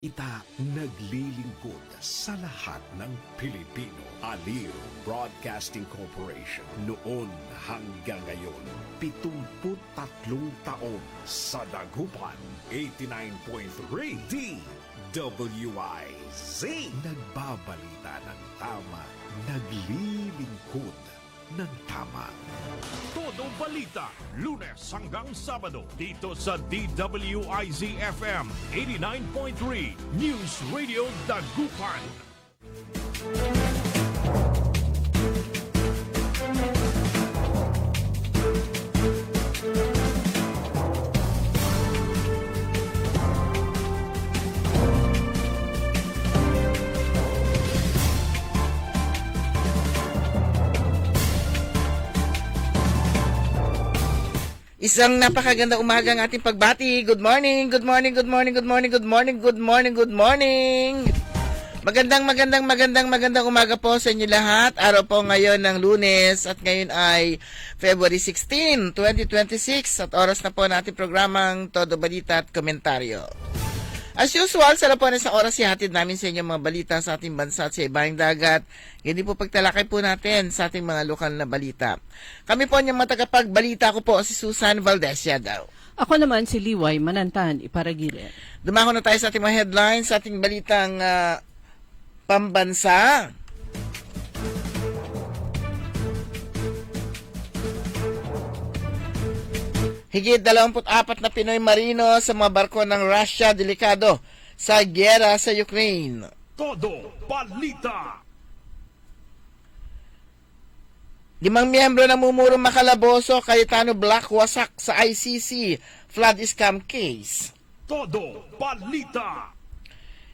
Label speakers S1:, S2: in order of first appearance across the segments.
S1: Ita naglilingkod sa lahat ng Pilipino. Aliw Broadcasting Corporation noon hanggang ngayon. 73 taon sa dagupan. 89.3 DWIZ. Nagbabalita ng tama. Naglilingkod ng tama.
S2: Todo Balita, Lunes hanggang Sabado, dito sa DWIZ-FM 89.3 News Radio Dagupan.
S3: Isang napakaganda umaga ang ating pagbati. Good morning, good morning, good morning, good morning, good morning, good morning, good morning. Magandang umaga po sa inyo lahat. Araw po ngayon ng Lunes at ngayon ay February 16, 2026 at oras na po natin programang Todo Balita at Komentaryo. As usual, sa lapuan sa oras ihatid namin sa inyo mga balita sa ating bansa at sa ibang dagat. Hindi po pagtalakay po natin sa ating mga lokal na balita. Kami po niyang matagapagbalita ko po si Susan Valdez Yadaw.
S4: Ako naman si Liway Manantan, Iparagire.
S3: Dumako na tayo sa ating mga headlines, sa ating balitang pambansa. Higit 24 na Pinoy Marino sa mga barko ng Russia delikado sa gyera sa Ukraine.
S2: Todo Balita.
S3: 5 miyembro na mumurong makalaboso, Cayetano Black wasak sa ICC flood scam case.
S2: Todo Balita.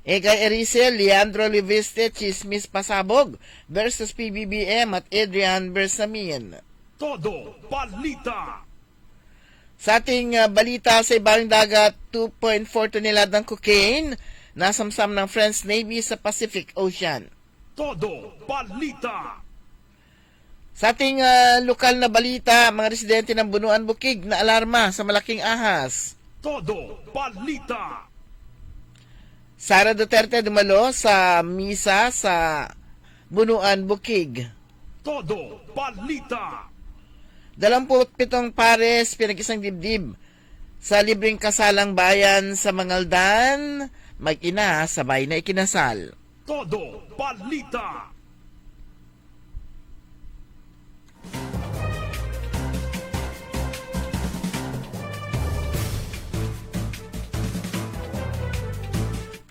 S3: Egay Ericel, Leandro Liviste, Chismis Pasabog versus PBBM at Adrian Bersamin.
S2: Todo Balita.
S3: Sa ating balita sa ibang dagat, 2.4 toneladang cocaine nasamsam ng French Navy sa Pacific Ocean.
S2: Todo Balita.
S3: Sa ating lokal na balita, mga residente ng Bunuan Bukig na alarma sa malaking ahas.
S2: Todo Balita.
S3: Sara Duterte dumalo sa misa sa Bunuan Bukig.
S2: Todo Balita.
S3: 27 pares pinag-isang dibdib sa libreng kasalang bayan sa Mangaldan, mag-ina sabay na ikinasal.
S2: Todo Balita.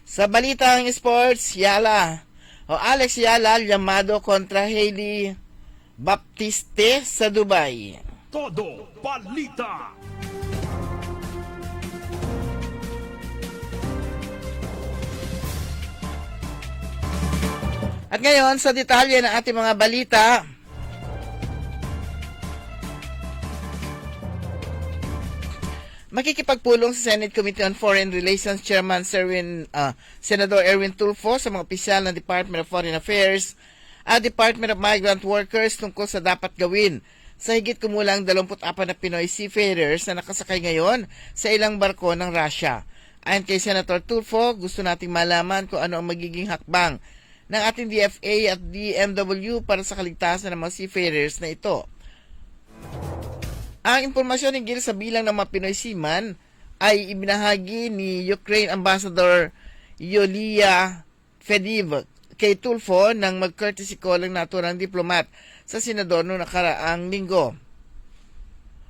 S3: Sa balitang sports, Alex Yala llamado kontra Hailey Baptiste sa Dubai.
S2: Todo Balita.
S3: At ngayon, sa detalye ng ating mga balita, makikipagpulong sa Senate Committee on Foreign Relations Chairman Senador Erwin Tulfo sa mga opisyal ng Department of Foreign Affairs at Department of Migrant Workers tungkol sa dapat gawin sa higit kumulang 24 na Pinoy seafarers na nakasakay ngayon sa ilang barko ng Russia. Ayon kay Senator Tulfo, gusto nating malaman kung ano ang magiging hakbang ng ating DFA at DMW para sa kaligtasan ng mga seafarers na ito. Ang impormasyon hinggil sa bilang ng mga Pinoy seaman ay ibinahagi ni Ukraine Ambassador Yulia Fediv kay Tulfo nang mag-courtesy call ang naturang diplomat sa senador noong nakaraang linggo.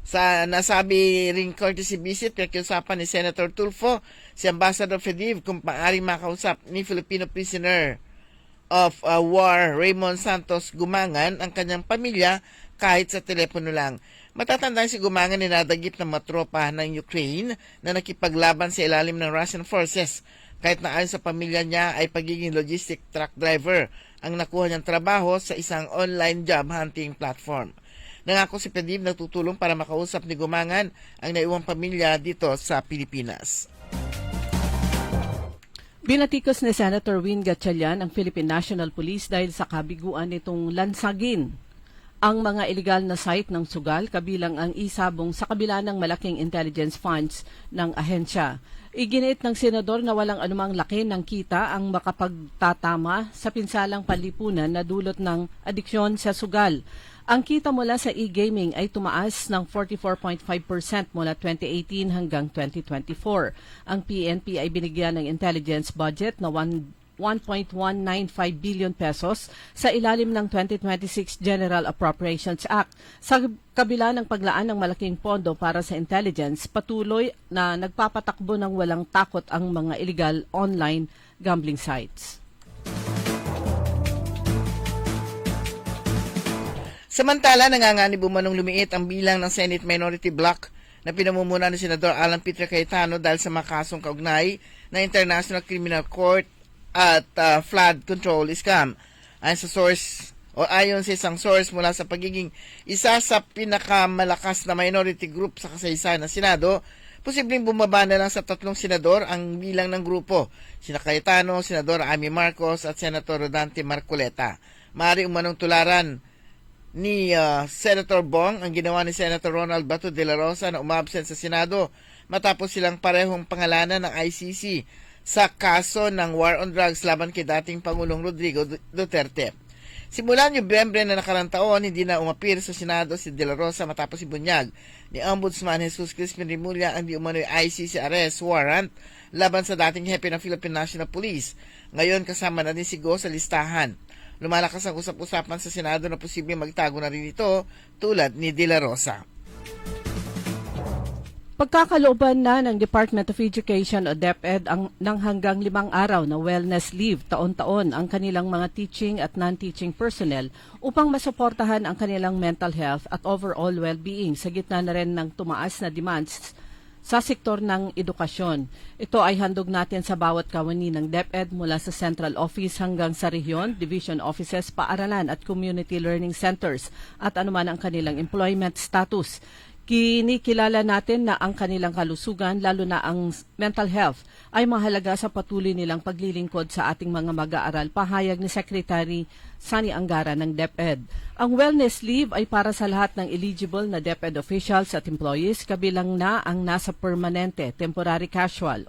S3: Sa nasabi ring courtesy visit, pinakiusapan ni Senator Tulfo si Ambassador Fediv kung paaaring makausap ni Filipino prisoner of war Raymond Santos Gumangan ang kanyang pamilya kahit sa telepono lang. Matatandang si Gumangan ninadagip ng matropa ng Ukraine na nakipaglaban sa ilalim ng Russian forces. Kahit na ayon sa pamilya niya ay pagiging logistic truck driver ang nakuha niyang trabaho sa isang online job hunting platform. Nangako si Fediv na tutulong para makausap ni Gumangan ang naiwang pamilya dito sa Pilipinas.
S4: Binatikos ni Senator Win Gatchalian ang Philippine National Police dahil sa kabiguan nitong lansagin ang mga iligal na site ng sugal kabilang ang isabong sa kabila ng malaking intelligence funds ng ahensya. Iginiit ng senador na walang anumang laki ng kita ang makapagtatama sa pinsalang panlipunan na dulot ng adiksyon sa sugal. Ang kita mula sa e-gaming ay tumaas ng 44.5% mula 2018 hanggang 2024. Ang PNP ay binigyan ng intelligence budget na 1.195 billion pesos sa ilalim ng 2026 General Appropriations Act. Sa kabila ng paglaan ng malaking pondo para sa intelligence, patuloy na nagpapatakbo ng walang takot ang mga illegal online gambling sites.
S3: Samantala, nanganganib umanong lumiit ang bilang ng Senate Minority Bloc na pinamumuno ni Senador Alan Peter Cayetano dahil sa makasong kaugnay ng International Criminal Court at flood control scam. Ayon sa isang source mula sa pagiging isa sa pinakamalakas na minority group sa kasaysayan ng Senado, posibleng bumaba na lang sa 3 senador ang bilang ng grupo, sina Cayetano, Senador Amy Marcos at Senator Rodante Marcoleta. Maaari umanong tularan ni Senator Bong ang ginawa ni Senator Ronald Bato de la Rosa na umabsent sa Senado matapos silang parehong pangalanan ng ICC sa kaso ng war on drugs laban kay dating Pangulong Rodrigo Duterte. Simula Nobyembre na nakarang taon, hindi na umapir sa Senado si De La Rosa matapos ibunyag ni Ombudsman Jesus Crispin Remulla ang di umano'y ICC arrest warrant laban sa dating hepe ng Philippine National Police. Ngayon kasama na din si Go sa listahan. Lumalakas ang usap-usapan sa Senado na posibleng magtago na rin ito tulad ni De La Rosa.
S4: Pagkakalooban na ng Department of Education o DepEd ng hanggang 5 araw na wellness leave taon-taon ang kanilang mga teaching at non-teaching personnel upang masuportahan ang kanilang mental health at overall well-being sa gitna na rin ng tumaas na demands sa sektor ng edukasyon. Ito ay handog natin sa bawat kawani ng DepEd mula sa Central Office hanggang sa Rehiyon, Division Offices, Paaralan at Community Learning Centers at anuman ang kanilang employment status. Kinikilala natin na ang kanilang kalusugan, lalo na ang mental health, ay mahalaga sa patuloy nilang paglilingkod sa ating mga mag-aaral, pahayag ni Secretary Sani Angara ng DepEd. Ang wellness leave ay para sa lahat ng eligible na DepEd officials at employees, kabilang na ang nasa permanente, temporary casual,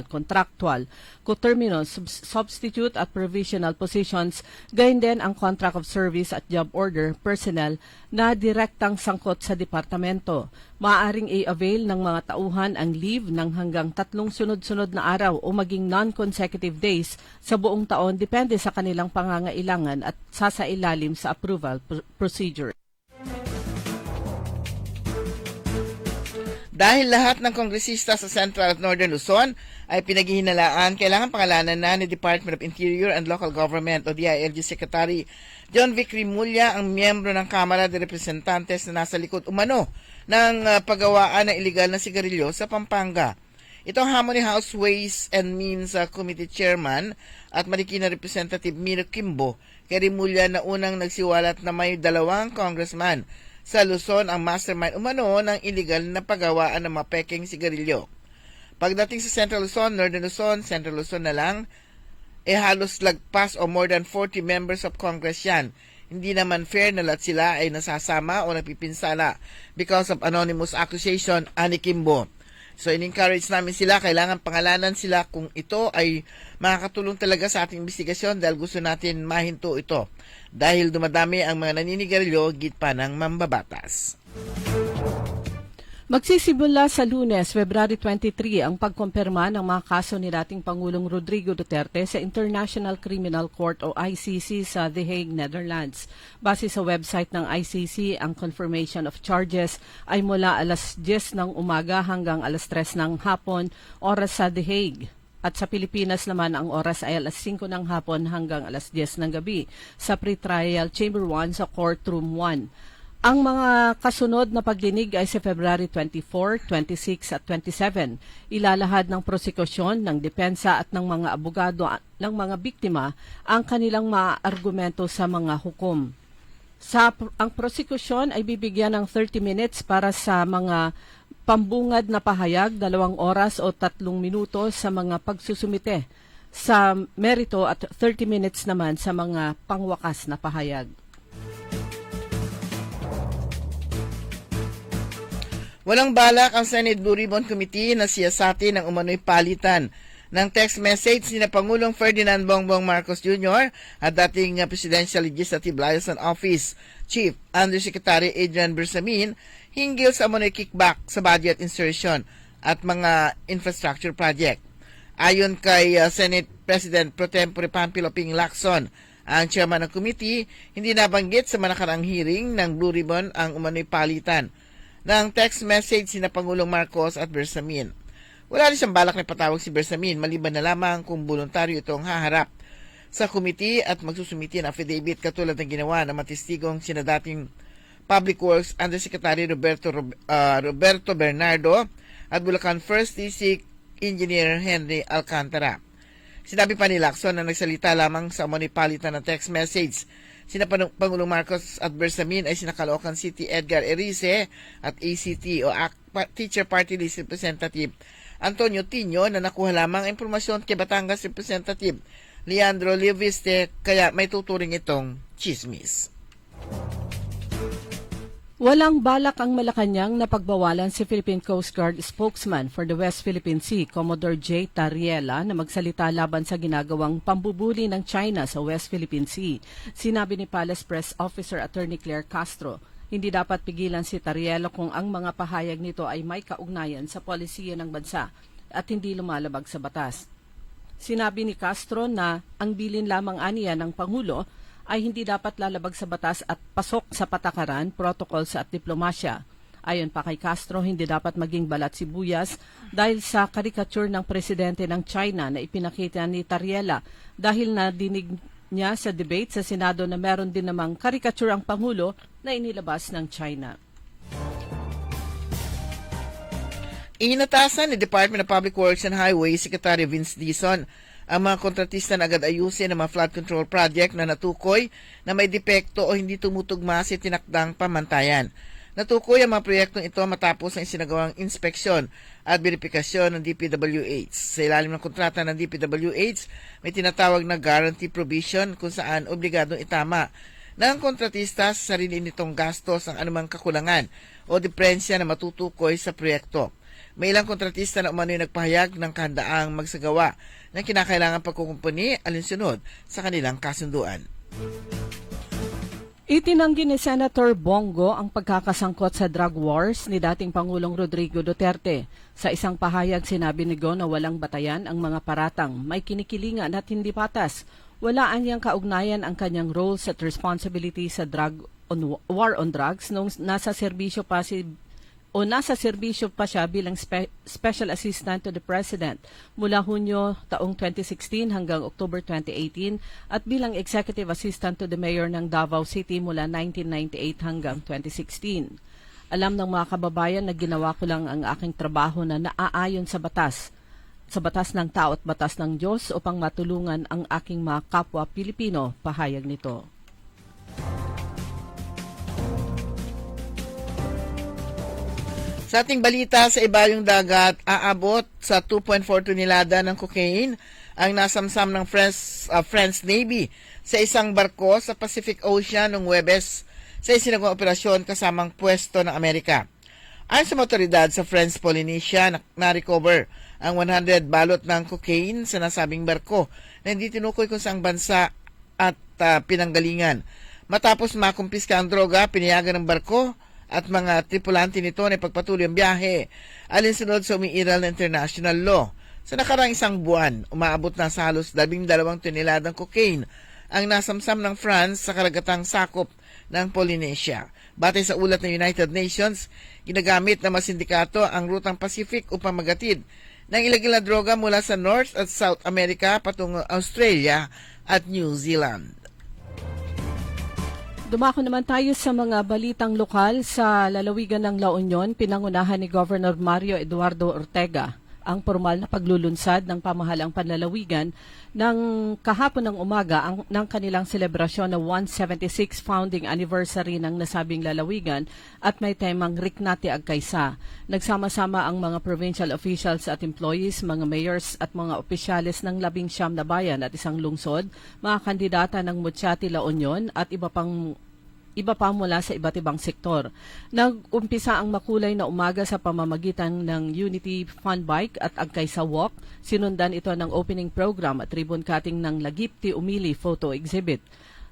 S4: contractual, coterminous, substitute at provisional positions, gayon din ang contract of service at job order personnel na direktang sangkot sa departamento. Maaaring i-avail ng mga tauhan ang leave ng hanggang 3 sunod-sunod na araw o maging non-consecutive days sa buong taon, depende sa kanilang pangangailangan at sasailalim sa approval procedure.
S3: Dahil lahat ng kongresista sa Central at Northern Luzon ay pinaghihinalaan, kailangan pangalanan na ni Department of Interior and Local Government o DILG Secretary John Vic Remulla ang miyembro ng Kamara de Representantes na nasa likod umano ng paggawaan ng iligal na sigarilyo sa Pampanga. Ito ang hamon ni House Ways and Means Committee Chairman at Marikina Representative Miro Kimbo kay Remulla na unang nagsiwalat na may 2 congressman sa Luzon ang mastermind umano ng iligal na paggawaan ng mga peking sigarilyo. Pagdating sa Central Luzon, Northern Luzon, Central Luzon na lang, halos lagpas o more than 40 members of Congress yan. Hindi naman fair na lahat sila ay nasasama o napipinsala because of anonymous accusation, ani Kimbo. So, in-encourage namin sila, kailangan pangalanan sila kung ito ay makakatulong talaga sa ating investigasyon dahil gusto natin mahinto ito. Dahil dumadami ang mga naninigarilyo, git pa ng mambabatas.
S4: Magsisimula sa Lunes, February 23, ang pagkumpirma ng mga kaso ni dating Pangulong Rodrigo Duterte sa International Criminal Court o ICC sa The Hague, Netherlands. Base sa website ng ICC, ang confirmation of charges ay mula alas 10 ng umaga hanggang alas 3 ng hapon, oras sa The Hague. At sa Pilipinas naman, ang oras ay alas 5 ng hapon hanggang alas 10 ng gabi sa pre-trial Chamber 1 sa Courtroom 1. Ang mga kasunod na pagdinig ay sa February 24, 26 at 27. Ilalahad ng prosekusyon, ng depensa at ng mga abogado ng mga biktima ang kanilang mga argumento sa mga hukom. Ang prosekusyon ay bibigyan ng 30 minutes para sa mga pambungad na pahayag, 2 oras o 3 minuto sa mga pagsusumite sa merito at 30 minutes naman sa mga pangwakas na pahayag.
S3: Walang balak ang Senate Blue Ribbon Committee na siyasatin ng umano'y palitan ng text message ni na Pangulong Ferdinand Bongbong Marcos Jr. at dating Presidential Legislative Liaison Office Chief Undersecretary Adrian Bersamin hinggil sa umano'y kickback sa budget insertion at mga infrastructure project. Ayon kay Senate President Pro Tempore Panfilo Ping Lacson, ang chairman ng committee, hindi nabanggit sa manakarang hearing ng Blue Ribbon ang umano'y palitan ng text message ni na Pangulong Marcos at Bersamin. Wala rin siyang balak na patawag si Bersamin maliban na lamang kung voluntaryo itong haharap sa committee at magsusumiti ng affidavit katulad ng ginawa ng matistigong sina dating Public Works Undersecretary Roberto Bernardo at Bulacan First District Engineer Henry Alcantara. Sinabi pa ni Lacson na nagsalita lamang sa umano'y palitan ng text message sina Pangulong Marcos at Bersamin ay sina Caloocan City Edgar Erice at ACT o Teacher Party List Representative Antonio Tino na nakuha lamang ang impormasyon kay Batangas Representative Leandro Leviste, kaya may tuturing itong chismis.
S4: Walang balak ang Malacanang na pagbawalan si Philippine Coast Guard spokesman for the West Philippine Sea, Commodore J. Tariela, na magsalita laban sa ginagawang pambubuli ng China sa West Philippine Sea. Sinabi ni Palace Press Officer Attorney Claire Castro, hindi dapat pigilan si Tariela kung ang mga pahayag nito ay may kaugnayan sa polisiya ng bansa at hindi lumalabag sa batas. Sinabi ni Castro na ang bilin lamang aniya ng Pangulo ay hindi dapat lalabag sa batas at pasok sa patakaran, protocols at diplomasya. Ayon pa kay Castro, hindi dapat maging balat sibuyas dahil sa karikature ng presidente ng China na ipinakita ni Tariela dahil nadinig niya sa debate sa Senado na meron din namang karikature ang Pangulo na inilabas ng China.
S3: Inatasan ni Department of Public Works and Highways Secretary Vince Dizon ang mga kontratista na agad ayusin ang mga flood control project na natukoy na may depekto o hindi tumutugma sa tinakdang pamantayan. Natukoy ang mga proyektong ito matapos ang isinagawang inspeksyon at verifikasyon ng DPWH. Sa ilalim ng kontrata ng DPWH, may tinatawag na guarantee provision kung saan obligadong itama ng kontratista sa sarili nitong gastos ang anumang kakulangan o diferensya na matutukoy sa proyekto. May ilang kontratista na umano'y nagpahayag ng kahandaang magsagawa ng kinakailangan pagkukumpuni alinsunod sa kanilang kasunduan.
S4: Itinanggi ni Senator Bongo ang pagkakasangkot sa drug wars ni dating Pangulong Rodrigo Duterte. Sa isang pahayag, sinabi ni Go na walang batayan ang mga paratang, may kinikilingan at hindi patas. Wala anyang kaugnayan ang kanyang roles at responsibility sa war on drugs nung nasa serbisyo pa siya bilang Special Assistant to the President mula Hunyo taong 2016 hanggang October 2018 at bilang Executive Assistant to the Mayor ng Davao City mula 1998 hanggang 2016. Alam ng mga kababayan na ginawa ko lang ang aking trabaho na naaayon sa batas ng tao at batas ng Diyos upang matulungan ang aking mga kapwa Pilipino, pahayag nito.
S3: Sa ating balita sa ibayong dagat, aabot sa 2.4 tonelada ng cocaine ang nasamsam ng French Navy sa isang barko sa Pacific Ocean noong Huwebes sa isinagawang operasyon kasamang pwesto ng Amerika. Ayon sa mga otoridad sa French Polynesia, na-recover ang 100 balot ng cocaine sa nasabing barko na hindi tinukoy kung saang bansa at pinanggalingan. Matapos makumpiska ang droga, pinayagan ng barko at mga tripulante nito na pagpatuloy ang biyahe alinsunod sa umiiral na international law. Sa nakarang isang buwan, umaabot na sa halos 12 toneladang cocaine ang nasamsam ng France sa karagatang sakop ng Polynesia. Batay sa ulat ng United Nations, ginagamit ng mga sindikato ang rutang Pacific upang magatid ng ilegal na droga mula sa North at South America patungong Australia at New Zealand.
S4: Dumako naman tayo sa mga balitang lokal sa lalawigan ng La Union. Pinangunahan ni Governor Mario Eduardo Ortega ang formal na paglulunsad ng pamahalang panlalawigan ng kahapon ng umaga ng kanilang selebrasyon na 176 founding anniversary ng nasabing lalawigan at may temang Riknati Agkaysa. Nagsama-sama ang mga provincial officials at employees, mga mayors at mga opisyales ng 19 na bayan at isang lungsod, mga kandidata ng Mutyati La Union at iba iba pa mula sa iba't ibang sektor. Nag-umpisa ang makulay na umaga sa pamamagitan ng Unity Fun Bike at Agkaysa Walk. Sinundan ito ng opening program at ribbon cutting ng Lagipti Umili Photo Exhibit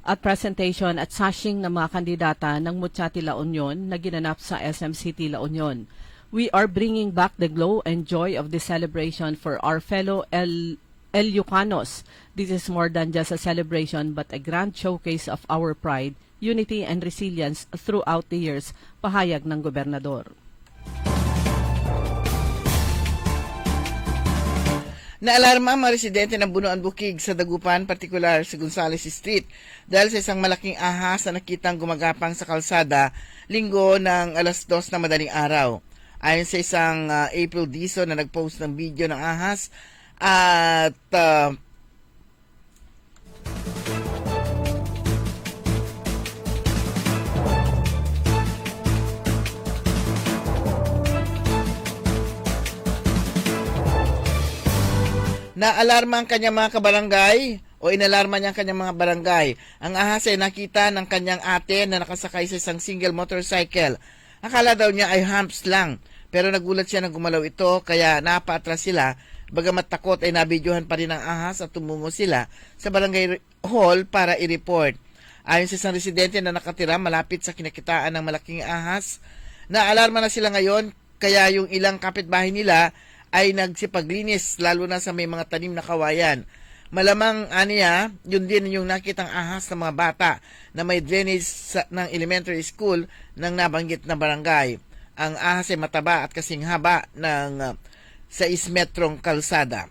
S4: at presentation at sashing ng mga kandidata ng Muchati La Union na ginanap sa SM City La Union. We are bringing back the glow and joy of this celebration for our fellow Ilocos. This is more than just a celebration but a grand showcase of our pride, unity and resilience throughout the years, pahayag ng gobernador.
S3: Naalarma ang mga residente ng Bunuan Bukig sa Dagupan, partikular sa Gonzales Street, dahil sa isang malaking ahas na nakitang gumagapang sa kalsada linggo ng alas 2 na madaling araw. Ayon sa isang April Dizon na nagpost ng video ng ahas at naalarma ang kanyang mga kabarangay o inalarma niya ang kanyang mga barangay. Ang ahas ay nakita ng kanyang ate na nakasakay sa isang single motorcycle. Akala daw niya ay humps lang, pero nagulat siya na gumalaw ito kaya napaatras sila. Bagamat takot ay nabidyohan pa rin ang ahas at tumungo sila sa barangay hall para i-report. Ayon sa isang residente na nakatira malapit sa kinakitaan ng malaking ahas, naalarma na sila ngayon kaya yung ilang kapitbahay nila ay nagsipaglinis lalo na sa may mga tanim na kawayan. Malamang aniya, yun din yung nakitang ahas ng mga bata na may drainage ng elementary school ng nabanggit na barangay. Ang ahas ay mataba at kasing haba ng 6 metrong kalsada.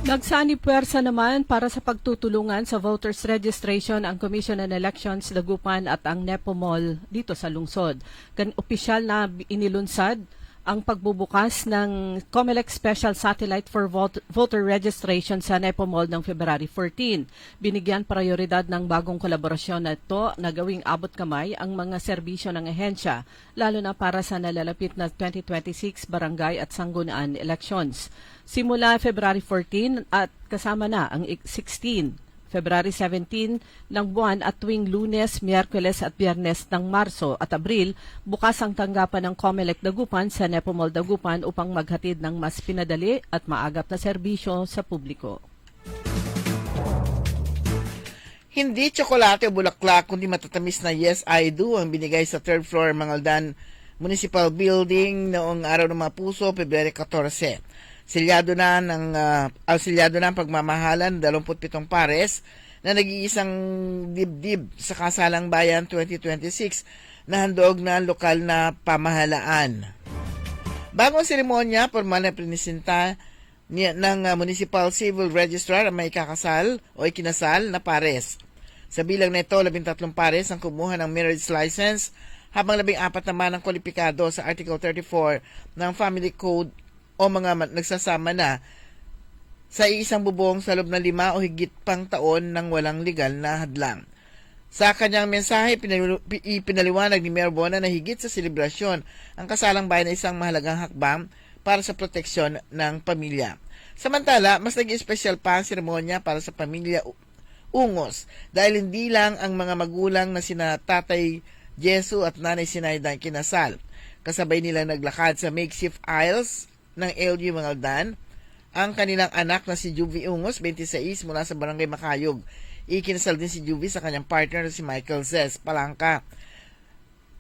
S4: Nagsani puwersa naman para sa pagtutulungan sa voters registration ang Commission on Elections Dagupan at ang Nepo Mall dito sa lungsod. Opisyal na inilunsad ang pagbubukas ng COMELEC Special Satellite for Voter Registration sa Nepo Mall ng February 14. Binigyan prioridad ng bagong kolaborasyon na ito na gawing abot kamay ang mga serbisyo ng ehensya, lalo na para sa nalalapit na 2026 barangay at sanggunian elections. Simula February 14 at kasama na ang 16. February 17 ng buwan at tuwing Lunes, Miyerkules at Biyernes ng Marso at Abril, bukas ang tanggapan ng COMELEC Dagupan sa Nepo Mall Dagupan upang maghatid ng mas pinadali at maagap na serbisyo sa publiko.
S3: Hindi tsokolate o bulaklak kundi matatamis na Yes I Do ang binigay sa 3rd floor Mangaldan Municipal Building noong araw ng mga puso, February 14. Silyado na ang pagmamahalan 27 pares na nag-iisang dibdib sa Kasalang Bayan 2026 na handog na lokal na pamahalaan. Bagong seremonya, formal na prinisinta ng Municipal Civil Registrar ang may kakasal o ikinasal na pares. Sa bilang nito, 13 pares ang kumuha ng marriage license habang 14 naman ang kwalipikado sa Article 34 ng Family Code o mga nagsasama na sa isang bubong sa loob ng 5 o higit pang taon ng walang legal na hadlang. Sa kanyang mensahe, ipinaliwanag ni Mayor Bona na higit sa selebrasyon, ang Kasalang Bayan ay isang mahalagang hakbang para sa proteksyon ng pamilya. Samantala, mas naging espesyal pa ang seremonya para sa pamilya Ungos dahil hindi lang ang mga magulang na sina Tatay Jesu at Nanay Sinaida ang kinasal. Kasabay nila naglakad sa makeshift aisles ng LG Mangaldan ang kanilang anak na si Juvie Ungos, 26, mula sa Barangay Makayog. Ikinasal din si Juvie sa kanyang partner na si Michael Zes Palangka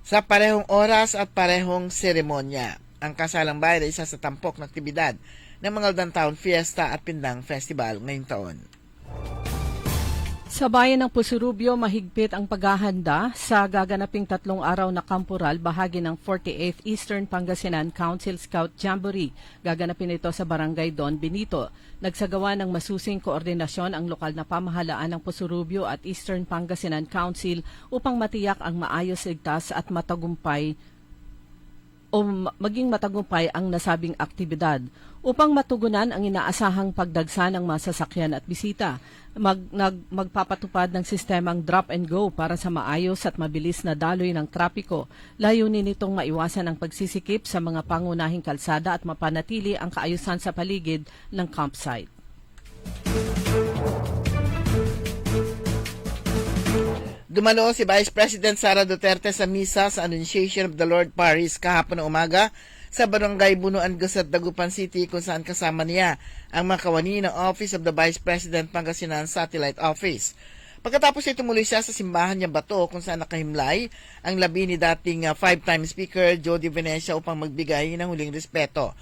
S3: sa parehong oras at parehong seremonya. Ang Kasalang Bayan ay isa sa tampok na aktibidad ng Mangaldan Town Fiesta at Pindang Festival ngayong taon.
S4: Sa bayan ng Pusurubio, mahigpit ang paghahanda sa gaganaping 3 araw na kampural bahagi ng 48th Eastern Pangasinan Council Scout Jamboree. Gaganapin ito sa Barangay Don Benito. Nagsagawa ng masusing koordinasyon ang lokal na pamahalaan ng Pusurubio at Eastern Pangasinan Council upang matiyak ang maayos, ligtas at matagumpay maging matagumpay ang nasabing aktibidad. Upang matugunan ang inaasahang pagdagsa ng masasakyan at bisita, magpapatupad ng sistemang drop and go para sa maayos at mabilis na daloy ng trapiko. Layunin nitong maiwasan ang pagsisikip sa mga pangunahing kalsada at mapanatili ang kaayusan sa paligid ng campsite.
S3: Dumalo si Vice President Sara Duterte sa misa sa Annunciation of the Lord Paris kahapon ng umaga sa Barangay Bunuan, Gusat, Dagupan City, kung saan kasama niya ang mga kawani ng Office of the Vice President Pangasinan Satellite Office. Pagkatapos ay tumuloy siya sa simbahan niya Bato kung saan nakahimlay ang labi ni dating 5-time Speaker Jody Venecia upang magbigay ng huling respeto.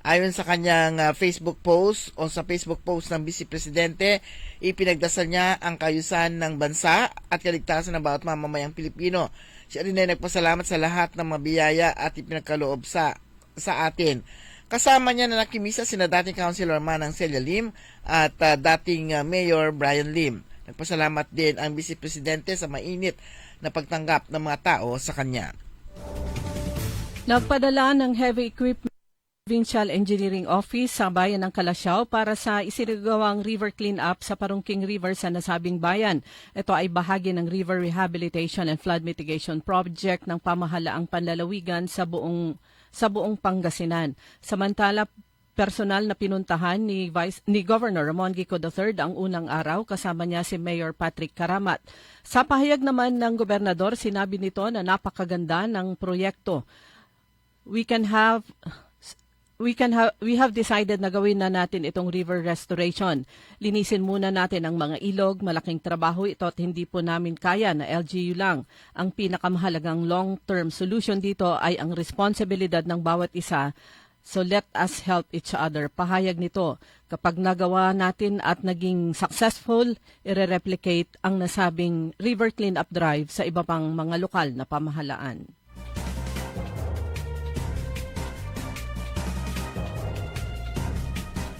S3: Ayon sa kanyang Facebook post o sa Facebook post ng Vice Presidente, ipinagdasal niya ang kaayusan ng bansa at kaligtasan ng bawat mamamayang Pilipino. Siya rin ay nagpasalamat sa lahat ng mabiyaya at ipinagkaloob sa atin. Kasama niya na nakimisa sina dating Councilor Manang Celia Lim at dating Mayor Brian Lim. Nagpasalamat din ang Vice Presidente sa mainit na pagtanggap ng mga tao sa kanya.
S4: Nagpadala ng heavy equipment Provincial Engineering Office sa bayan ng Calasiao para sa isinagawang river clean-up sa Parungking River sa nasabing bayan. Ito ay bahagi ng River Rehabilitation and Flood Mitigation Project ng pamahalaang panlalawigan sa buong Pangasinan. Samantala, personal na pinuntahan ni Governor Ramon Gico III ang unang araw, kasama niya si Mayor Patrick Karamat. Sa pahayag naman ng gobernador, sinabi nito na napakaganda ng proyekto. We have decided na gawin na natin itong river restoration. Linisin muna natin ang mga ilog, malaking trabaho ito at hindi po namin kaya na LGU lang. Ang pinakamahalagang long-term solution dito ay ang responsibilidad ng bawat isa. So let us help each other. Pahayag nito, kapag nagawa natin at naging successful, i-replicate ang nasabing river cleanup drive sa iba pang mga lokal na pamahalaan.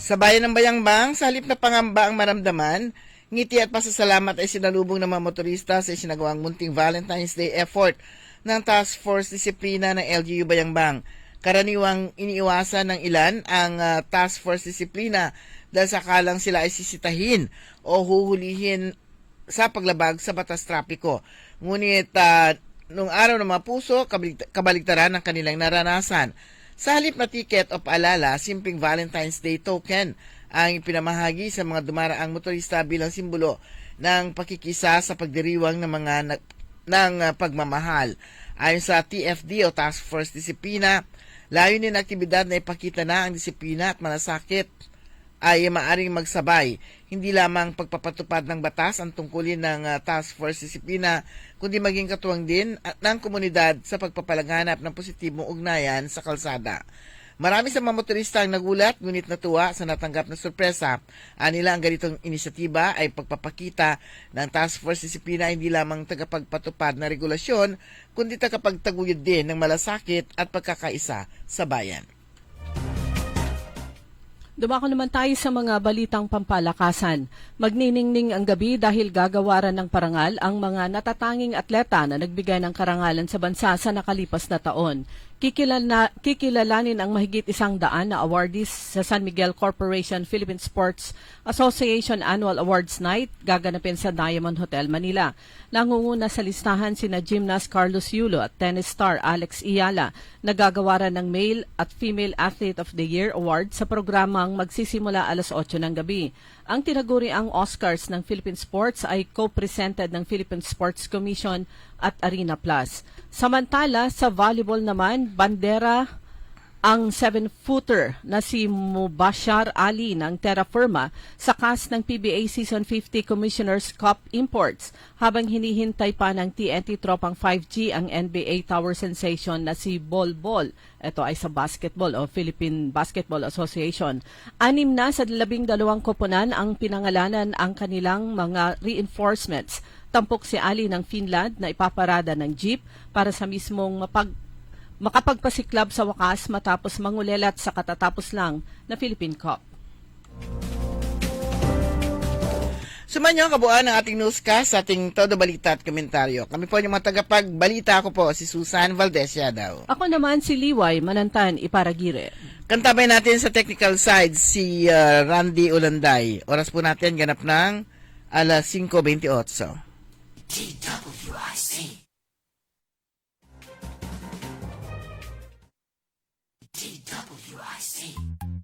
S3: Sa bayan ng Bayangbang, sa halip na pangamba ang maramdaman, ngiti at pasasalamat ay sinalubong ng mga motorista sa isinagawang munting Valentine's Day effort ng Task Force Disiplina ng LGU Bayangbang. Karaniwang iniiwasan ng ilan ang Task Force Disiplina dahil sakalang sila ay sisitahin o huhulihin sa paglabag sa batas trapiko. Ngunit nung araw ng mga puso, kabaligtaran ng kanilang naranasan. Sa halip na ticket o paalala, simpleng Valentine's Day token ang ipinamahagi sa mga dumaraang motorista bilang simbolo ng pakikisa sa pagdiriwang ng pagmamahal. Ayon sa TFD o Task Force Disiplina, layunin ng aktibidad na ipakita na ang disiplina at malasakit ay maaring magsabay. Hindi lamang pagpapatupad ng batas ang tungkulin ng Task Force Disiplina, kundi maging katuwang din ng komunidad sa pagpapalaganap ng positibong ugnayan sa kalsada. Marami sa mga motorista ang nagulat, ngunit natuwa sa natanggap na sorpresa. Anila ang ganitong inisyatiba ay pagpapakita ng Task Force Disiplina hindi lamang tagapagpatupad na regulasyon, kundi tagapagtaguyod din ng malasakit at pagkakaisa sa bayan.
S4: Dumako naman tayo sa mga balitang pampalakasan. Magniningning ang gabi dahil gagawaran ng parangal ang mga natatanging atleta na nagbigay ng karangalan sa bansa sa nakalipas na taon. Kikilalanin ang mahigit 100 na awardees sa San Miguel Corporation Philippine Sports Association Annual Awards Night gaganapin sa Diamond Hotel, Manila. Nangunguna sa listahan sina gymnast Carlos Yulo at tennis star Alex Iyala na gagawaran ng Male at Female Athlete of the Year Award sa programang magsisimula alas 8 ng gabi. Ang tinaguriang Oscars ng Philippine Sports ay co-presented ng Philippine Sports Commission at Arena Plus. Samantala, sa volleyball naman, bandera ang 7-footer na si Mubashar Ali ng Terra Firma sa cast ng PBA Season 50 Commissioner's Cup Imports habang hinihintay pa ng TNT Tropang 5G ang NBA Tower Sensation na si Bol Bol. Ito ay sa basketball o Philippine Basketball Association. 6 na sa 12 koponan ang pinangalanan ang kanilang mga reinforcements. Tampok si Ali ng Finland na ipaparada ng jeep para sa mismong makapagpasiklab sa wakas matapos mangulelat sa katatapos lang na Philippine Cup.
S3: Sumanyo ang kabuuan ng ating newscast sa ating Todo Balita at Komentaryo. Kami po yung mga tagapagbalita. Ako po si Susan Valdez Yadaw.
S4: Ako naman si Liway Manantan Iparagire.
S3: Kantabay natin sa technical side si Randy Ulanday. Oras po natin ganap ng alas 5:28.
S5: DWIC. DWIC.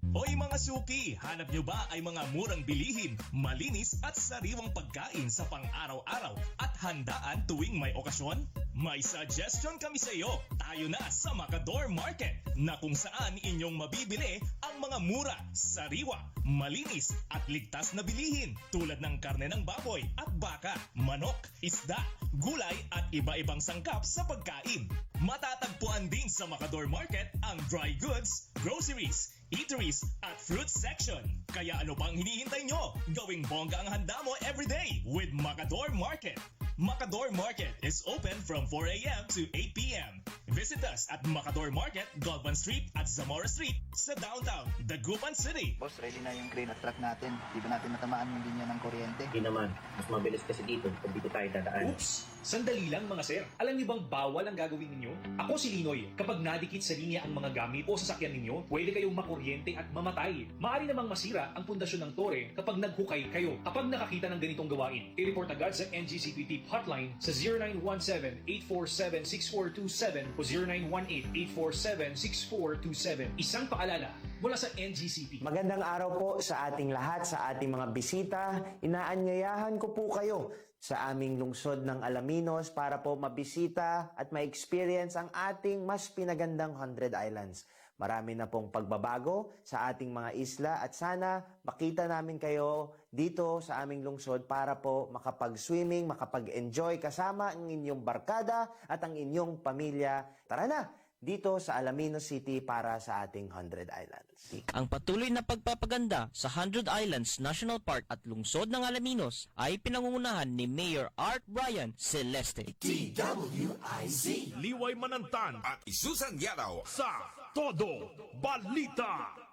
S5: Hoy mga suki, hanap nyo ba ay mga murang bilihin, malinis at sariwang pagkain sa pang-araw-araw at handaan tuwing may okasyon? May suggestion kami sa iyo. Tayo na sa Macador Market na kung saan inyong mabibili ang mga mura, sariwa, malinis at ligtas na bilihin tulad ng karne ng baboy at baka, manok, isda, gulay at iba-ibang sangkap sa pagkain. Matatagpuan din sa Macador Market ang dry goods, groceries, eateries at fruit section. Kaya ano pang hinihintay nyo? Gawing bongga ang handa mo everyday with Macador Market. Macador Market is open from 4 a.m. to 8 p.m. Visit us at Macador Market, Galvan Street at Zamora Street sa downtown, Dagupan City.
S6: Boss, ready na yung crane at truck natin. Di ba natin natamaan yung linya ng kuryente?
S7: Hindi naman. Mas mabilis kasi dito pag dito tayo dadaan.
S8: Oops! Sandali lang mga sir. Alam niyo bang bawal ang gagawin ninyo? Ako si Linoy. Kapag nadikit sa linya ang mga gamit o sasakyan ninyo, pwede kayong makuryente at mamatay. Maaari namang masira ang pundasyon ng tore kapag naghukay kayo. Kapag nakakita ng ganitong gawain, i-report agad sa NGCP hotline sa 0917-847-6427 o 0918-847-6427. Isang paalala mula sa NGCP.
S9: Magandang araw po sa ating lahat, sa ating mga bisita. Inaanyayahan ko po kayo sa aming lungsod ng Alaminos para po mabisita at ma-experience ang ating mas pinagandang 100 Islands. Marami na pong pagbabago sa ating mga isla at sana makita namin kayo dito sa aming lungsod para po makapag-swimming, makapag-enjoy kasama ang inyong barkada at ang inyong pamilya. Tara na! Dito sa Alaminos City para sa ating 100 Islands.
S10: Ang patuloy na pagpapaganda sa 100 Islands National Park at lungsod ng Alaminos ay pinangungunahan ni Mayor Art Brian Celeste.
S1: TWIZ
S2: Liway Manantan
S1: at Susan Yaraw
S2: sa Todo Balita.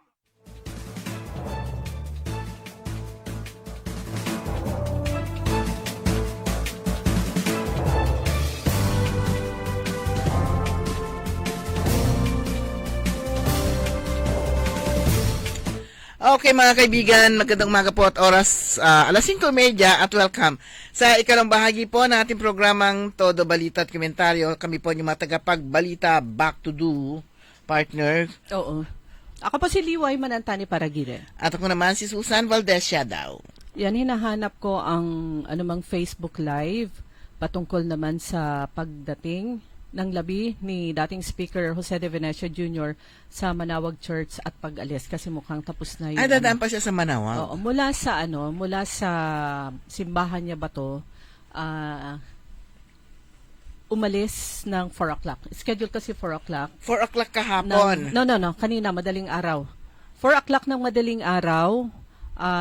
S3: Okay mga kaibigan, magandang umaga po at oras alas 5:30 at welcome sa ikalawang bahagi po ng ating programang Todo Balita at Komentaryo. Kami po yung mga tagapagbalita, back to do, partner.
S4: Oo. Ako po si Liway Manantani Paragire.
S3: At ako naman si Susan Valdez Siadaw.
S4: Yan, hinahanap ko ang anumang Facebook Live patungkol naman sa pagdating ng labi ni dating Speaker Jose De Venecio Jr. sa Manawag Church at pag-alis kasi mukhang tapos na yun.
S3: Ay, dadaan pa siya sa Manawag?
S4: Oo, mula sa simbahan niya ba to, umalis ng 4 o'clock. Schedule kasi 4 o'clock.
S3: 4 o'clock kahapon?
S4: No. Kanina, madaling araw. 4 o'clock ng madaling araw,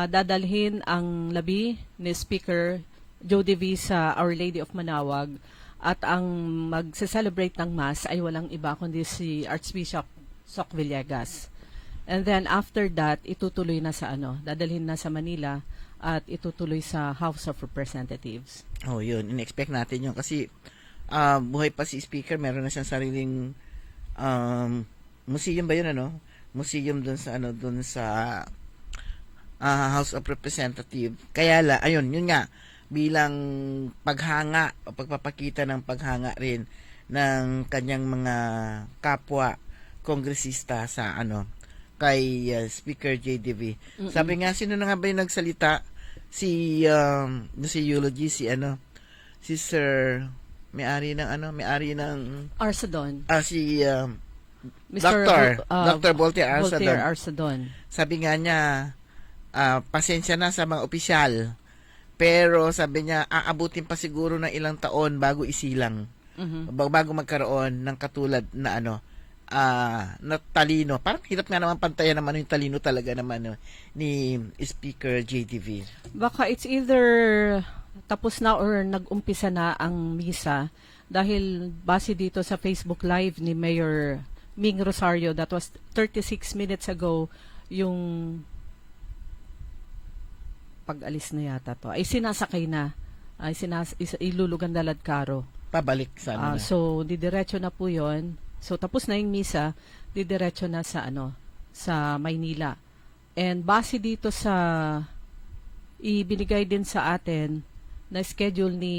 S4: dadalhin ang labi ni Speaker Joe De V sa Our Lady of Manawag. At ang magse-celebrate ng Mass ay walang iba kundi si Archbishop Soc Villegas. And then after that, itutuloy na sa dadalhin na sa Manila at itutuloy sa House of Representatives.
S3: Oh, yun. In-expect natin yun kasi buhay pa si Speaker, meron na siyang sariling museum ba yun, Museum dun sa House of Representatives. Kaya ayun, yun nga, bilang paghanga o pagpapakita ng paghanga rin ng kanyang mga kapwa kongresista sa kay Speaker JDV. Sabi nga, sino na nga ba yung nagsalita? Si eulogy, si Sir may-ari ng
S4: Arsadon.
S3: Si Dr. Voltaire
S4: Arsadon.
S3: Sabi nga niya, pasensya na sa mga opisyal. Pero sabi niya, aabutin pa siguro ng ilang taon bago isilang. Bago magkaroon ng katulad na na talino. Parang hirap nga naman pantayan naman yung talino talaga naman ni Speaker JDV.
S4: Baka it's either tapos na or nag-umpisa na ang misa dahil base dito sa Facebook Live ni Mayor Ming Rosario, that was 36 minutes ago, yung pag-alis na yata to. Ay sinasakay na. Ilulugan na Ladcaro.
S3: Pabalik sa
S4: So, didiretso na po yon. So, tapos na yung misa, didiretso na sa sa Maynila. And base dito sa ibinigay din sa atin na schedule ni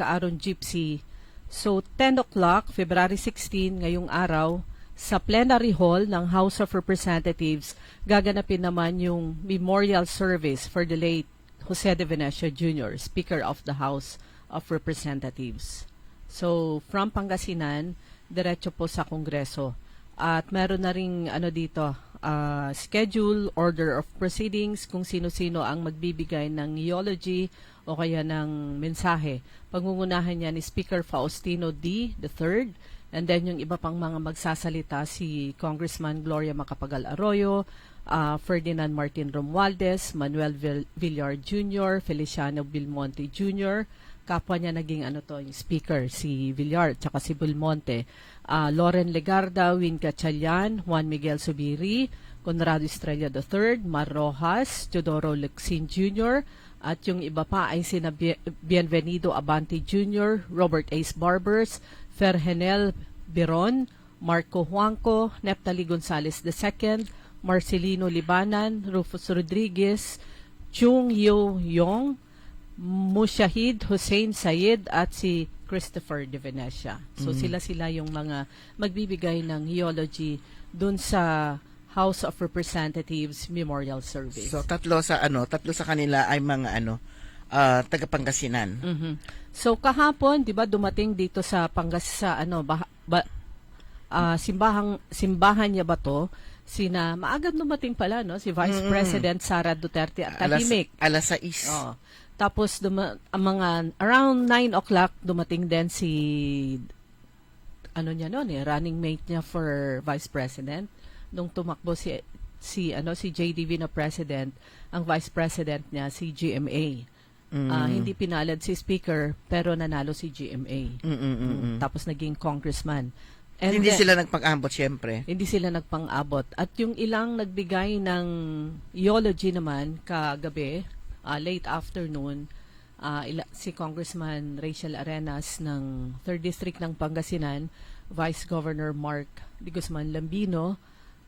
S4: Kaaron Gypsy. So, 10 o'clock, February 16, ngayong araw, sa plenary hall ng House of Representatives, gaganapin naman yung memorial service for the late Jose De Venecia Jr., Speaker of the House of Representatives. So, from Pangasinan, diretso po sa Kongreso. At meron na ring dito, schedule, order of proceedings, kung sino-sino ang magbibigay ng eulogy o kaya ng mensahe. Pangungunahan niya ni Speaker Faustino D. III, and then yung iba pang mga magsasalita si Congressman Gloria Macapagal Arroyo, Ferdinand Martin Romualdez, Manuel Villar Jr., Feliciano Belmonte Jr., kapwa niya naging yung speaker, si Villar, tsaka si Belmonte, Loren Legarda, Win Gatchalian, Juan Miguel Subiri, Conrado Estrella III, Mar Rojas, Teodoro Lexin Jr., at yung iba pa ay sina Bienvenido Abante Jr., Robert Ace Barbers, Ferhenel Biron, Marco Juanco, Neptali Gonzales II, Marcelino Libanan, Rufus Rodriguez, Chung Yo Yong, Mushahid Hussein Sayed at si Christopher De Venecia. So sila yung mga magbibigay ng eulogy dun sa House of Representatives Memorial Service.
S3: So tatlo sa kanila ay mga taga Pangasinan.
S4: So kahapon, 'di ba, dumating dito sa simbahan niya ba to? Maagad dumating pala, no, si Vice President Sara Duterte at tahimik.
S3: Alas 6.
S4: Oh. Tapos mga around 9 o'clock dumating din si running mate niya for Vice President nung tumakbo si JDV na president, ang Vice President niya si GMA. Hindi pinalad si Speaker pero nanalo si GMA. Tapos naging congressman. And
S3: hindi sila nagpang-abot, syempre.
S4: Hindi sila nagpang-abot. At yung ilang nagbigay ng eulogy naman kagabi, late afternoon, si Congressman Rachel Arenas ng 3rd District ng Pangasinan, Vice Governor Mark de Guzman Lambino,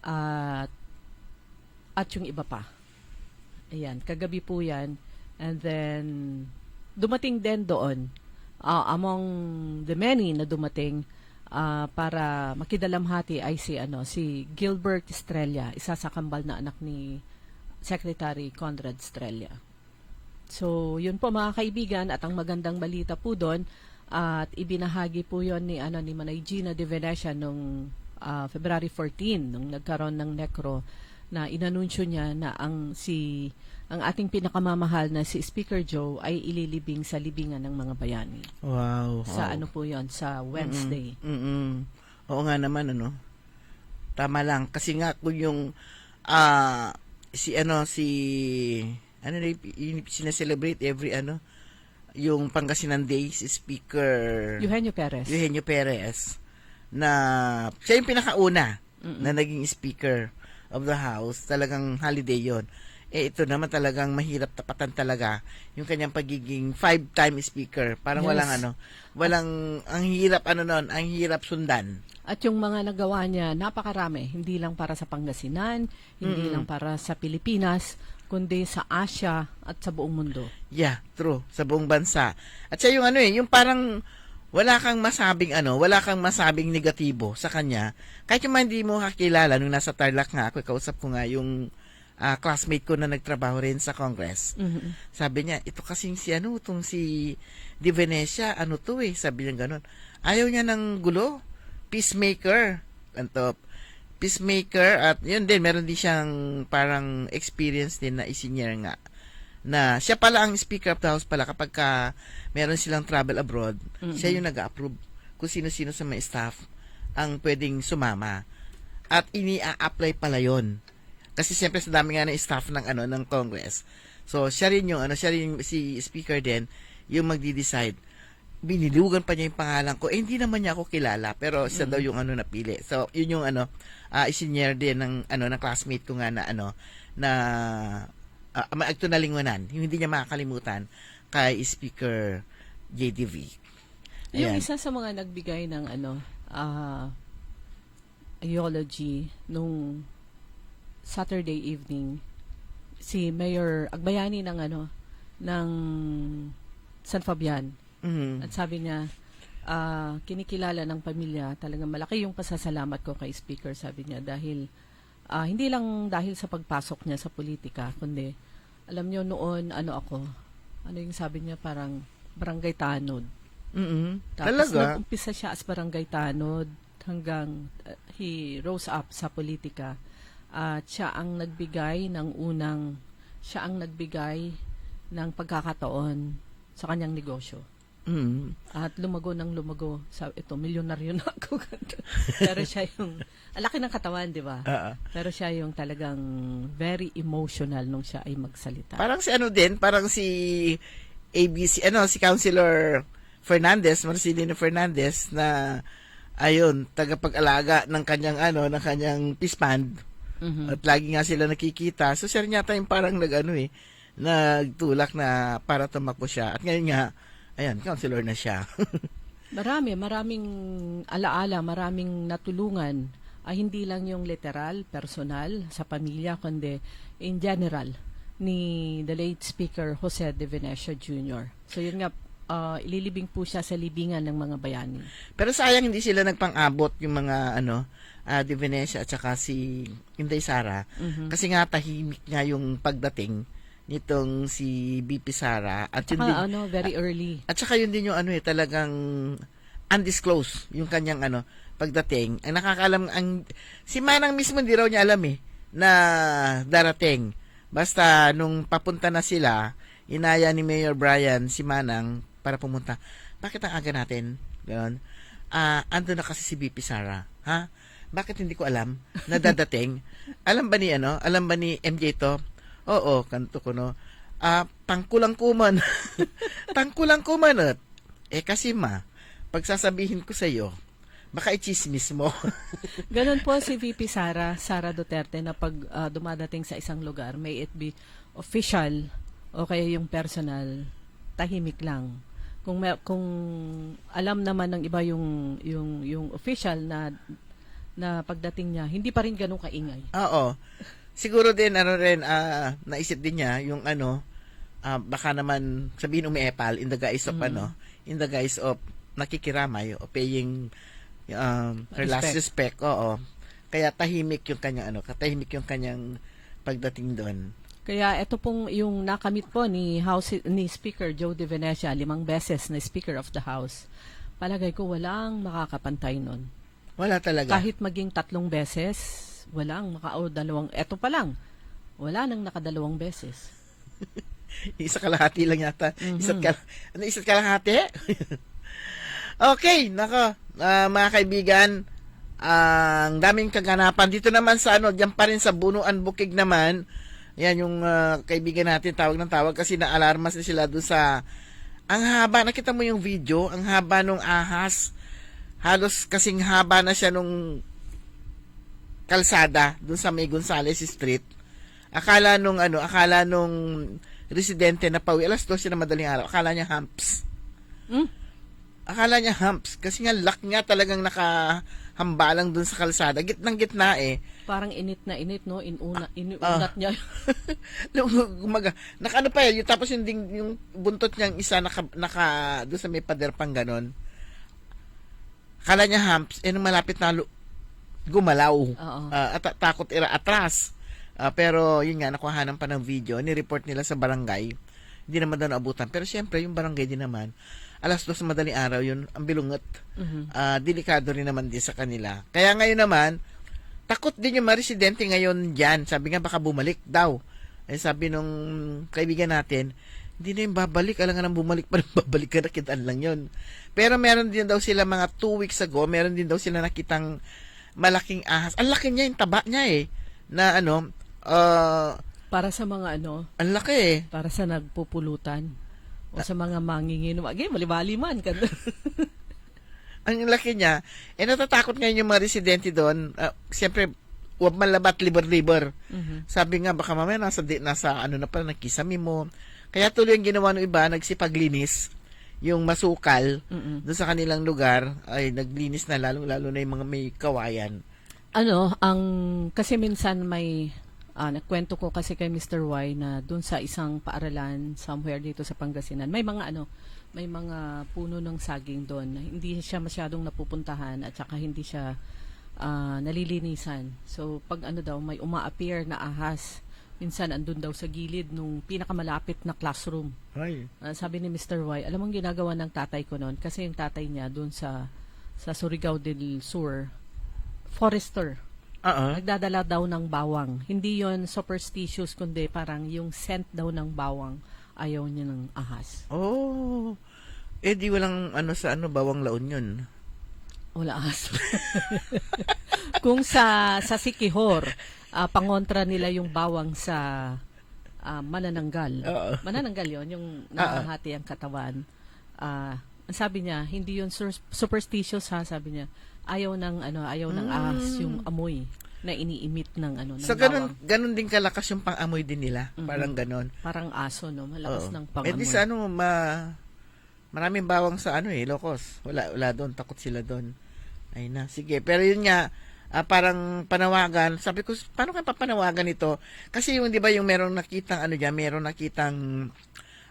S4: at yung iba pa. Ayan, kagabi po yan. And then, dumating din doon, among the many na dumating, para makidalamhati ay si Gilbert Estrella, isa sa kambal na anak ni Secretary Conrad Estrella. So, yun po mga kaibigan, at ang magandang balita po doon, at ibinahagi po yun ni Manay Gina De Venecia nung February 14, nung nagkaroon ng necro, na inanunsyo niya na ang ating pinakamamahal na si Speaker Joe ay ililibing sa libingan ng mga bayani.
S3: Wow.
S4: Sa po yon, sa Wednesday.
S3: Oo nga naman, tama lang. Kasi nga kung yung sineselebrate every yung Pangasinan Day, si Speaker
S4: Eugenio
S3: Perez, na siya yung pinakauna na naging Speaker of the House. Talagang holiday yon. Ito naman talagang mahirap tapatan talaga yung kanyang pagiging 5-time speaker. Parang
S4: yes.
S3: ang hirap sundan.
S4: At yung mga nagawa niya, napakarami. Hindi lang para sa Pangasinan, hindi lang para sa Pilipinas, kundi sa Asia at sa buong mundo.
S3: Yeah, true. Sa buong bansa. At siya yung yung parang wala kang masabing negatibo sa kanya. Kahit yung hindi mo kakilala, nung nasa Tarlac nga ako, kausap ko nga yung classmate ko na nagtrabaho rin sa Congress. Sabi niya, ito kasing si De Venecia, sabi niya ganun. Ayaw niya ng gulo. Peacemaker. Peacemaker, at yun din, meron din siyang parang experience din na isinyer nga. Na siya pala ang Speaker of the House pala kapag meron silang travel abroad, siya yung nag-approve kung sino-sino sa mga staff ang pwedeng sumama. At ini-apply pala yon. Kasi siyempre sa dami nga ng staff ng Congress. So siya rin si Speaker din yung magdi-decide. Binilugan pa niya yung pangalan ko. Hindi naman niya ako kilala, pero siya daw yung napili. So yun yung isinyer din ng ng classmate ko nga na magtunalingunan. Yung hindi niya makakalimutan kay Speaker JDV.
S4: Yung isa sa mga nagbigay ng eulogy nung Saturday evening, si Mayor Agbayani ng San Fabian. At sabi niya, kinikilala ng pamilya, talagang malaki yung pasasalamat ko kay Speaker, sabi niya, dahil hindi lang dahil sa pagpasok niya sa politika, kundi alam niyo noon, ano yung sabi niya, parang barangay tanod. Tapos
S3: Talaga?
S4: nag-umpisa siya as barangay tanod hanggang he rose up sa politika. At siya ang nagbigay ng pagkakataon sa kanyang negosyo. At lumago ng lumago. Milyonaryo na ako. Pero siya yung, laki ng katawan, di ba? Pero siya yung talagang very emotional nung siya ay magsalita.
S3: Parang si ABC, si Councilor Fernandez, Marcelino Fernandez, na ayun, tagapag-alaga ng kanyang peace band. At lagi nga sila nakikita. So siya rin yata yung parang nagtulak na para tumakbo siya. At ngayon nga, ayan, councilor na siya.
S4: Maraming alaala, maraming natulungan. Hindi lang yung literal, personal, sa pamilya, kundi in general, ni the late Speaker Jose De Venecia Jr. So yun nga, ililibing po siya sa libingan ng mga bayani.
S3: Pero sayang hindi sila nagpang-abot yung mga De Venecia at saka si Inday Sara. Kasi nga tahimik nga yung pagdating nitong si BP Sara at yun din,
S4: very early.
S3: At saka yun din yung talagang undisclosed yung kanyang pagdating. Ang nakakaalam si Manang mismo hindi raw niya alam na darating. Basta nung papunta na sila, inaya ni Mayor Brian si Manang para pumunta. Bakit ang aga natin? Ganon. Ando na kasi si BP Sara. Ha? Bakit hindi ko alam na dadating? Alam ba ni MJ to? Oo, kanto ko tangkulang-kuman. Tangkulang-kuman kasi pagsasabihin ko sa iyo, baka i-chismis mo.
S4: Ganon po si VP Sara Duterte, na pag dumadating sa isang lugar, may it be official o kaya yung personal, tahimik lang. Kung alam naman ng iba yung official na pagdating niya, hindi pa rin ganun kaingay.
S3: Oo. Siguro din naisip din niya yung baka naman sabihin umiepal in the guise of nakikiramay o paying her last respect. Oo. Kaya tahimik yung kanyang pagdating doon.
S4: Kaya ito pong yung nakamit po ni Speaker Joe De Venecia, 5 beses na Speaker of the House. Palagay ko walang makakapantay nun.
S3: Wala talaga.
S4: Kahit maging 3 beses, walang dalawang. Eto pa lang, wala nang nakadalawang beses.
S3: Isa kalahati lang yata. Isa't kalahati? Okay, mga kaibigan, ang daming kaganapan. Dito naman sa diyan pa rin sa Bunuan Bukid naman, yan yung kaibigan natin, tawag ng tawag kasi na-alarmas na sila doon sa, ang haba, nakita mo yung video, ang haba nung ahas, halos kasing haba na siya nung kalsada doon sa May Gonzales Street. Akala nung residente na pauwi alas 12 na madaling araw, akala niya humps. Akala niya humps kasi nga lock nga talagang nakahambalang doon sa kalsada, gitnang-gitna
S4: Parang init na init, no? Inuunat niya.
S3: Nakaano pa yun, tapos yung buntot niyang isa naka doon sa may pader pang ganon. Akala niya humps, nung malapit na gumalaw. At takot atras. Pero yun nga, nakuhanan pa ng video, ni-report nila sa barangay. Hindi naman daw naabutan. Pero syempre, yung barangay din naman, alas 2 sa madaling araw, yun, ang bilungot. Delikado rin naman din sa kanila. Kaya ngayon naman, takot din yung mga residente ngayon dyan. Sabi nga, baka bumalik daw. Sabi nung kaibigan natin, hindi na yung babalik. Alam nga nang bumalik pa rin, babalik ka, nakitaan lang yun. Pero meron din daw sila mga 2 weeks ago, meron din daw sila nakitang malaking ahas. Ang laki niya, yung taba niya na
S4: para sa mga
S3: ang laki
S4: para sa nagpupulutan o sa mga manginginom. Again, malibali man.
S3: Ang laki niya. Natatakot ngayon yung mga residente doon. Siyempre, huwag malabat liber-liber. Sabi nga, baka mamaya nasa na pala, nakisami mo. Kaya tuloy yung ginawa ng iba, nagsipaglinis. Yung masukal doon sa kanilang lugar, ay naglinis na lalo na yung mga may kawayan.
S4: Kasi minsan may Nagkwento ko kasi kay Mr. Y na doon sa isang paaralan somewhere dito sa Pangasinan, may mga puno ng saging doon. Hindi siya masyadong napupuntahan at saka hindi siya nalilinisan. So pag daw may uma-appear na ahas, minsan andun daw sa gilid nung pinakamalapit na classroom.
S3: Ay.
S4: Sabi ni Mr. Y, alam mong ginagawa ng tatay ko noon kasi yung tatay niya doon sa Surigao del Sur, forester. Nagdadala daw ng bawang. Hindi yon superstitious, kundi parang yung scent daw ng bawang ayaw niya ng ahas.
S3: Oh. Di walang bawang laon yun.
S4: Wala ahas. Kung sa Sikihor, pangontra nila yung bawang sa manananggal. Manananggal yon yung nakahati ang katawan. Ang sabi niya, hindi yun superstitious ha, sabi niya. Ayaw ng ahas yung amoy na iniimit ng
S3: So ganun din kalakas yung pang-amoy din nila. Parang ganun.
S4: Parang aso, no? Malakas ng pang-amoy.
S3: Di sa maraming bawang sa Ilocos. Wala doon, takot sila doon. Ay na, sige. Pero yun nga, parang panawagan. Sabi ko, paano kayo papanawagan ito? Kasi yung, di ba, yung merong nakitang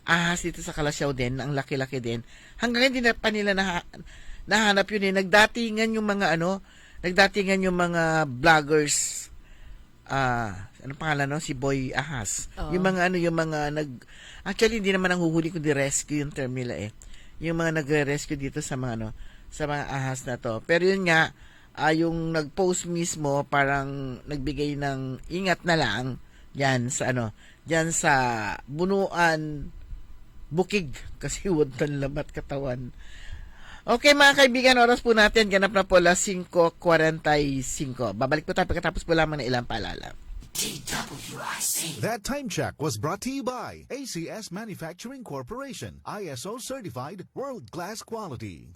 S3: ahas dito sa Kalasyaw din, ang laki-laki din. Hanggang hindi na pa nila nahanap yun eh. Nagdatingan yung mga vloggers, anong pangalan no? Si Boy Ahas. Yung mga actually hindi naman ang huhuli kundi rescue yung term nila eh. Yung mga nagre-rescue dito sa mga sa mga ahas na to. Pero yun nga, yung nag-post mismo parang nagbigay ng ingat na lang diyan sa Bunuan Bukig kasi wonton lamat katawan. Okay mga kaibigan, oras po natin, ganap na po alas 5:45. Babalik po tayo pagkatapos po lamang ng ilang paalala.
S2: That time check was brought to you by ACS Manufacturing Corporation, ISO certified world-class quality.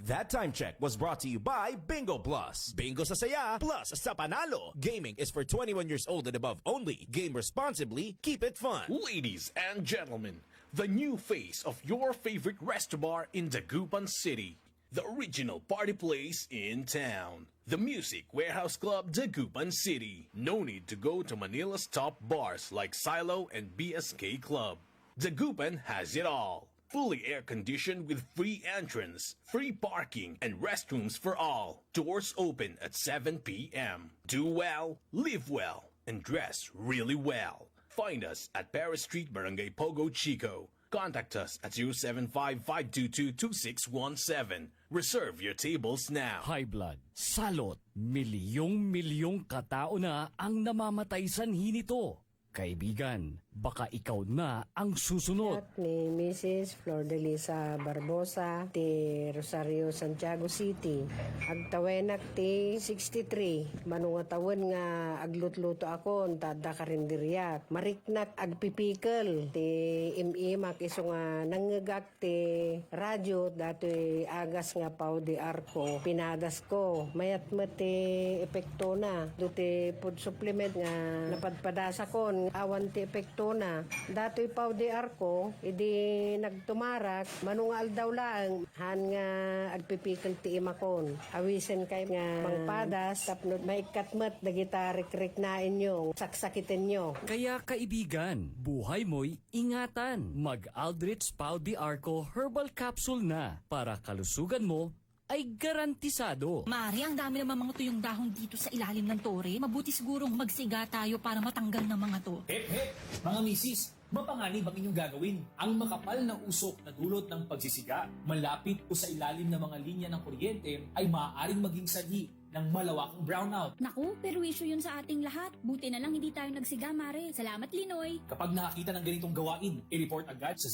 S1: That time check was brought to you by Bingo Plus. Bingo sa saya, plus sa panalo. Gaming is for 21 years old and above only. Game responsibly, keep it fun.
S8: Ladies and gentlemen, the new face of your favorite resto bar in Dagupan City. The original party place in town. The Music Warehouse Club, Dagupan City. No need to go to Manila's top bars like Silo and BSK Club. Dagupan has it all. Fully air-conditioned with free entrance, free parking, and restrooms for all. Doors open at 7 p.m. Do well, live well, and dress really well. Find us at Paris Street, Barangay Pogo, Chico. Contact us at 075-522-2617. Reserve your tables now.
S11: High blood, salot, milyong katao na ang namamatay sanhi nito. Kaibigan, baka ikaw na ang susunod.
S12: Ni Mrs. Flor de Lisa Barbosa, ti Rosario, Santiago City. Agtawenak ti 63. Manungatawan nga aglutluto ako, tada karinderyak. Mariknak agpipikal, ti imimak iso nga nangagak ti radyo, dati agas nga pao di arko. Pinadas ko, mayat ti epekto na. Duti food supplement nga napadpadasa ko, awan ti epekto na. Dato'y pao di arko, idi nagtumarak, manungal daw lang, han nga agpipikal ti imakon. Awisen kay nga mangpadas, tapnod maikatmat, dagita rik-rik na inyo, saksakitin nyo.
S11: Kaya kaibigan, buhay mo'y ingatan. Mag-Aldrich Pau di Arco Herbal Capsule na para kalusugan mo ay garantisado.
S13: Mari, ang dami naman mga tuyong dahon dito sa ilalim ng tore. Mabuti sigurong magsiga tayo para matanggal ng mga to.
S8: Hep, mga misis, mapanganib ang inyong gagawin. Ang makapal na usok na dulot ng pagsisiga, malapit o sa ilalim ng mga linya ng kuryente ay maaaring maging sanhi ng malawakang brownout.
S13: Naku, perwisyo yun sa ating lahat. Buti na lang hindi tayo nagsiga, Mare. Salamat, Linoy.
S8: Kapag nakakita ng ganitong gawain, i-report agad sa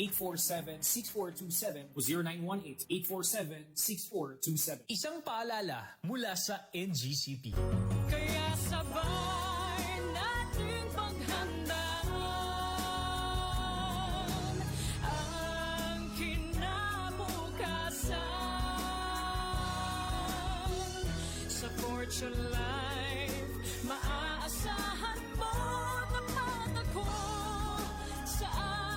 S8: 0917-847-6427 o 0918-847-6427. Isang paalala mula sa NGCP.
S14: Kaya sabay natin paghandaan ang kinabukasan. Sa Fortune Life, maaasahan mo naman ako sa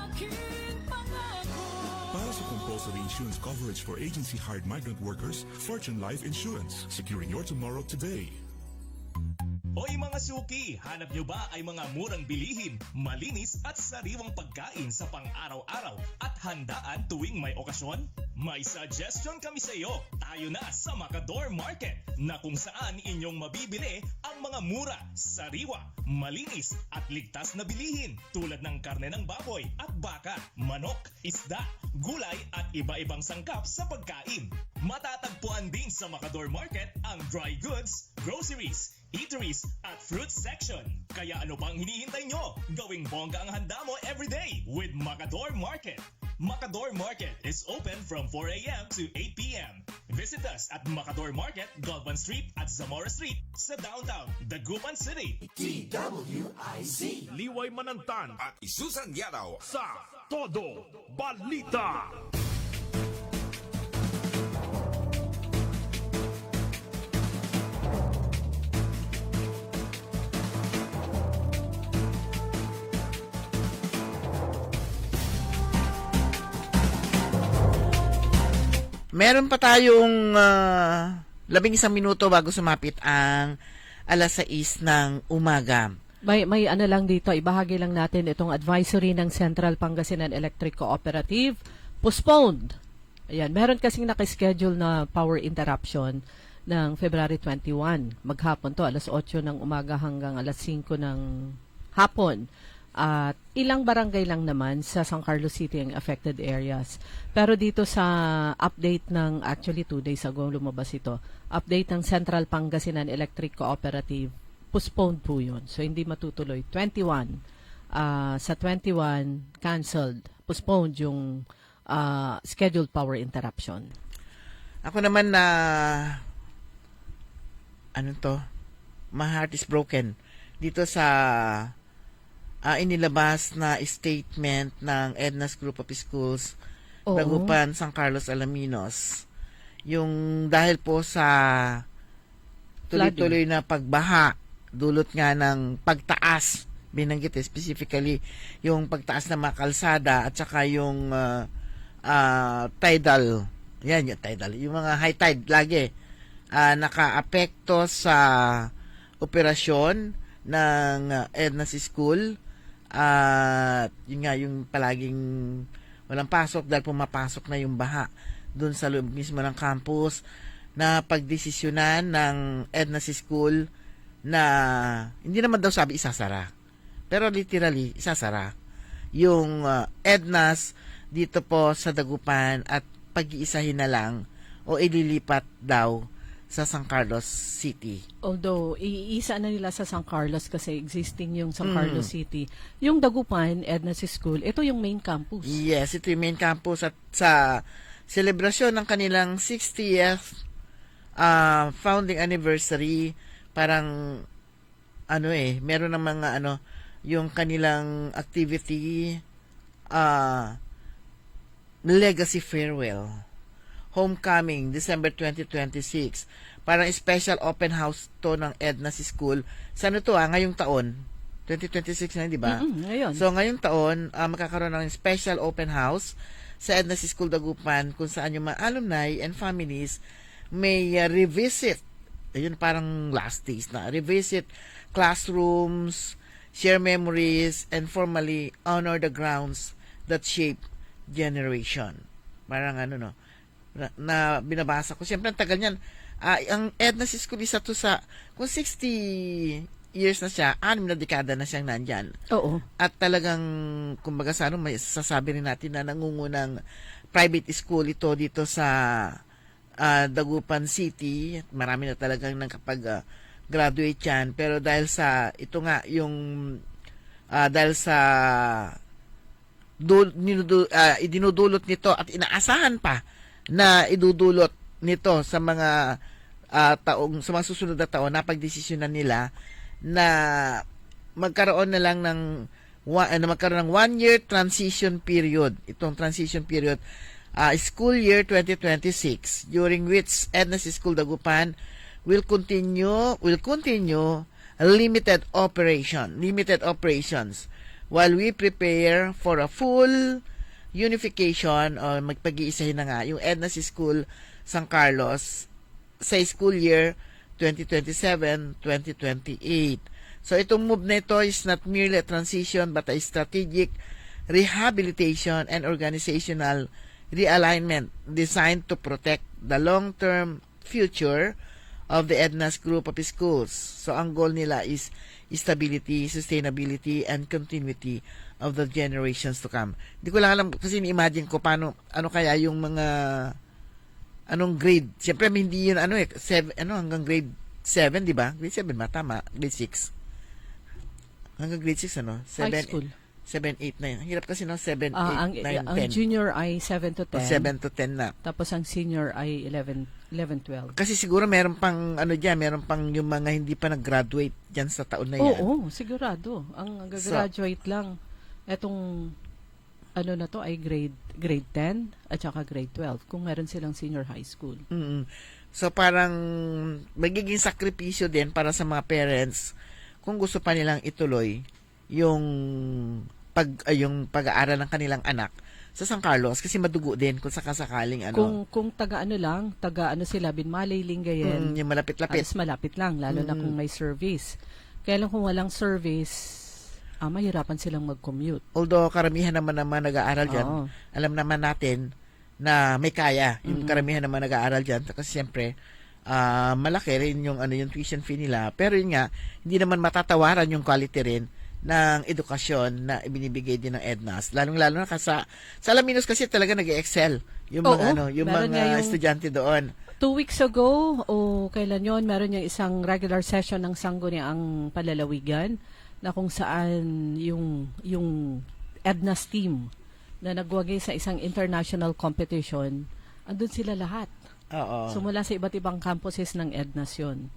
S14: aking pangako.
S15: Para sa compulsory insurance coverage for agency-hired migrant workers, Fortune Life Insurance. Securing your tomorrow today.
S5: Hoy mga suki, hanap nyo ba ay mga murang bilihin, malinis at sariwang pagkain sa pang-araw-araw at handaan tuwing may okasyon? May suggestion kami sa iyo. Tayo na sa Macador Market na kung saan inyong mabibili ang mga mura, sariwa, malinis at ligtas na bilihin tulad ng karne ng baboy at baka, manok, isda, gulay at iba-ibang sangkap sa pagkain. Matatagpuan din sa Macador Market ang dry goods, groceries, eateries at fruit section. Kaya ano pang hinihintay nyo? Gawing bongga ang handa mo everyday with Macador Market. Macador Market is open from 4 a.m. to 8 p.m. Visit us at Macador Market, Galvan Street at Zamora Street sa downtown Dagupan City.
S1: DWIZ.
S16: Liway Manantan at Isusan Yadaw sa Todo Balita.
S3: Meron pa tayong 11 minuto bago sumapit ang alas 6 ng umaga.
S4: May ano lang dito, ibahagi lang natin itong advisory ng Central Pangasinan Electric Cooperative. Postponed. Ayan, meron kasing nakaschedule na power interruption ng February 21. Maghapon to, alas 8 ng umaga hanggang alas 5 ng hapon. At ilang barangay lang naman sa San Carlos City ang affected areas. Pero dito sa update ng, actually 2 days ago lumabas ito, update ng Central Pangasinan Electric Cooperative, postponed po yun. So hindi matutuloy. 21. Sa 21, canceled. Postponed yung scheduled power interruption.
S3: Ako naman na my heart is broken dito sa inilabas na statement ng Edna's Group of Schools, Dagupan, San Carlos, Alaminos. Yung dahil po sa tuloy-tuloy na pagbaha, dulot nga ng pagtaas, binanggit specifically yung pagtaas ng mga kalsada at saka yung tidal, yan yung tidal, yung mga high tide lagi, naka-apekto sa operasyon ng Edna's School. At yun nga, yung palaging walang pasok dahil pumapasok na yung baha dun sa loob mismo ng campus, na pagdesisyonan ng Edna's School na hindi naman daw sabi isasara, pero literally isasara yung Edna's dito po sa Dagupan at pag-iisahin na lang o ililipat daw sa San Carlos City.
S4: Although, iisa na nila sa San Carlos kasi existing yung San Carlos City. Yung Dagupan, Edna's School, ito yung main campus.
S3: Yes, ito yung main campus at sa selebrasyon ng kanilang 60th founding anniversary, parang meron ng mga yung kanilang activity, legacy farewell. Homecoming, December 2026. Parang special open house to ng Edna's School. Sa ngayong taon, 2026 na, di ba?
S4: Ngayon.
S3: So, ngayong taon, magkakaroon ng special open house sa Edna's School Dagupan kung saan yung mga alumni and families may revisit, ayun parang last days na, revisit classrooms, share memories, and formally honor the grounds that shape generation. Parang na binabasa ko. Siyempre, ang tagal niyan. Ang Edna's School, isa to sa, kung 60 years na siya, 6 na dekada na siyang nandyan.
S4: Oo.
S3: At talagang, kumbaga may sasabi rin natin na nangungunang private school ito dito sa Dagupan City. Marami na talagang nakapag-graduate yan. Pero dahil sa, ito nga, yung, dahil sa idinudulot nito at inaasahan pa na idudulot nito sa mga sa mga susunod na taon na pagdesisyonan nila na magkaroon na lang ng magkaroon ng 1-year transition period. Itong transition period, school year 2026, during which Edna's School Dagupan will continue limited operations while we prepare for a full unification o magpag-iisahin na nga yung Edna's School San Carlos sa school year 2027-2028. So itong move na ito is not merely a transition but a strategic rehabilitation and organizational realignment designed to protect the long-term future of the EDNAS group of schools. So ang goal nila is stability, sustainability, and continuity of the generations to come. Hindi ko lang alam kasi ni-imagine ko paano, ano kaya yung mga anong grade. Siyempre hindi yun hanggang grade 7, di ba? Grade 7 ba? Tama. Grade 6. Hanggang grade 6
S4: High school.
S3: 7, 8, 9. Hirap kasi 7, 8, 9, 10.
S4: Ang junior ay 7 to 10.
S3: O 7 to 10 na.
S4: Tapos ang senior ay 11, 12.
S3: Kasi siguro meron pang meron pang yung mga hindi pa nag-graduate diyan sa taon na yan.
S4: Oo, sigurado. Ang gagraduate lang. Etong na to ay grade 10 at saka grade 12 kung meron silang senior high school.
S3: Mm-hmm. So parang magiging sakripisyo din para sa mga parents kung gusto pa nilang ituloy yung pag-aaral ng kanilang anak sa San Carlos kasi madugo din kung sakasakaling
S4: Kung taga sila Binmalay, Lingayen.
S3: Yung malapit-lapit.
S4: Malapit lang lalo na kung may service. Kaya lang kung walang service, mahirapan silang mag-commute.
S3: Although karamihan naman nag-aaral diyan, alam naman natin na may kaya yung karamihan naman nag-aaral diyan kasi siyempre malaki rin yung tuition fee nila. Pero yun nga, hindi naman matatawaran yung quality rin ng edukasyon na ibinibigay din ng EDNAS. Lalong-lalo na sa Alaminos kasi talaga nag-excel yung mga mga estudyante doon.
S4: 2 weeks ago kailan yon, meron yung isang regular session ng Sangguniang Palalawigan na kung saan yung EDNAS team na nagwagi sa isang international competition, andun sila lahat.
S3: Oo.
S4: So mula sa iba't ibang campuses ng EDNAS yun.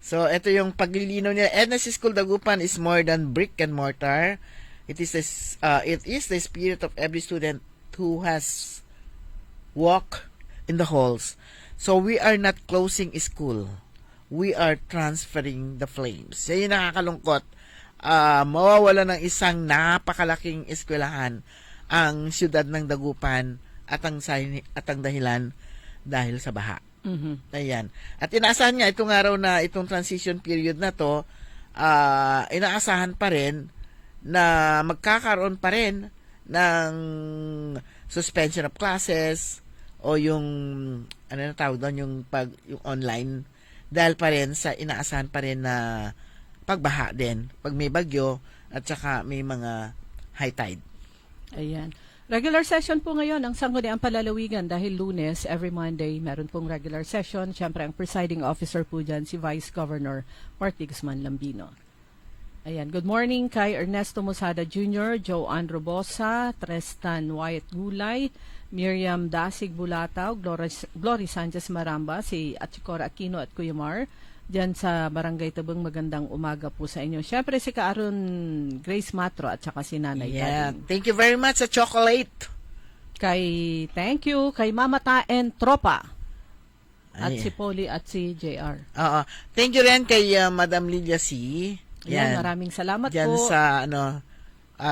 S3: So, ito yung paglilinaw niya. EDNAS School Dagupan is more than brick and mortar. It is the spirit of every student who has walked in the halls. So, we are not closing school. We are transferring the flames. Yan yung nakakalungkot. Mawawala ng isang napakalaking eskwelahan ang siyudad ng Dagupan at ang dahilan dahil sa baha. Ayan. At inaasahan nga itong araw na itong transition period na to, inaasahan pa rin na magkakaroon pa rin ng suspension of classes o yung tawag doon, yung online dahil pa rin sa inaasahan pa rin na pagbaha din pag may bagyo at saka may mga high tide.
S4: Ayan. Regular session po ngayon ang Sangguniang Palalawigan dahil Lunes, every Monday, meron pong regular session. Siyempre, ang presiding officer po dyan, si Vice Governor Marty Guzman Lambino. Ayan. Good morning kay Ernesto Musada Jr., Joanne Robosa, Trestan Wyatt Gulay, Miriam Dasig Bulataw, Glory Sanchez Maramba, si Atchikora Aquino at Kuya Mar, dyan sa Barangay Tabang. Magandang umaga po sa inyo. Siyempre si Kaaron Grace Matro at saka si Nanay Taling.
S3: Thank you very much sa chocolate.
S4: Thank you kay Mama Taen Tropa at si Polly at si JR.
S3: Thank you rin kay Madam Lilia C.
S4: Yan, maraming salamat
S3: dyan
S4: po.
S3: Sa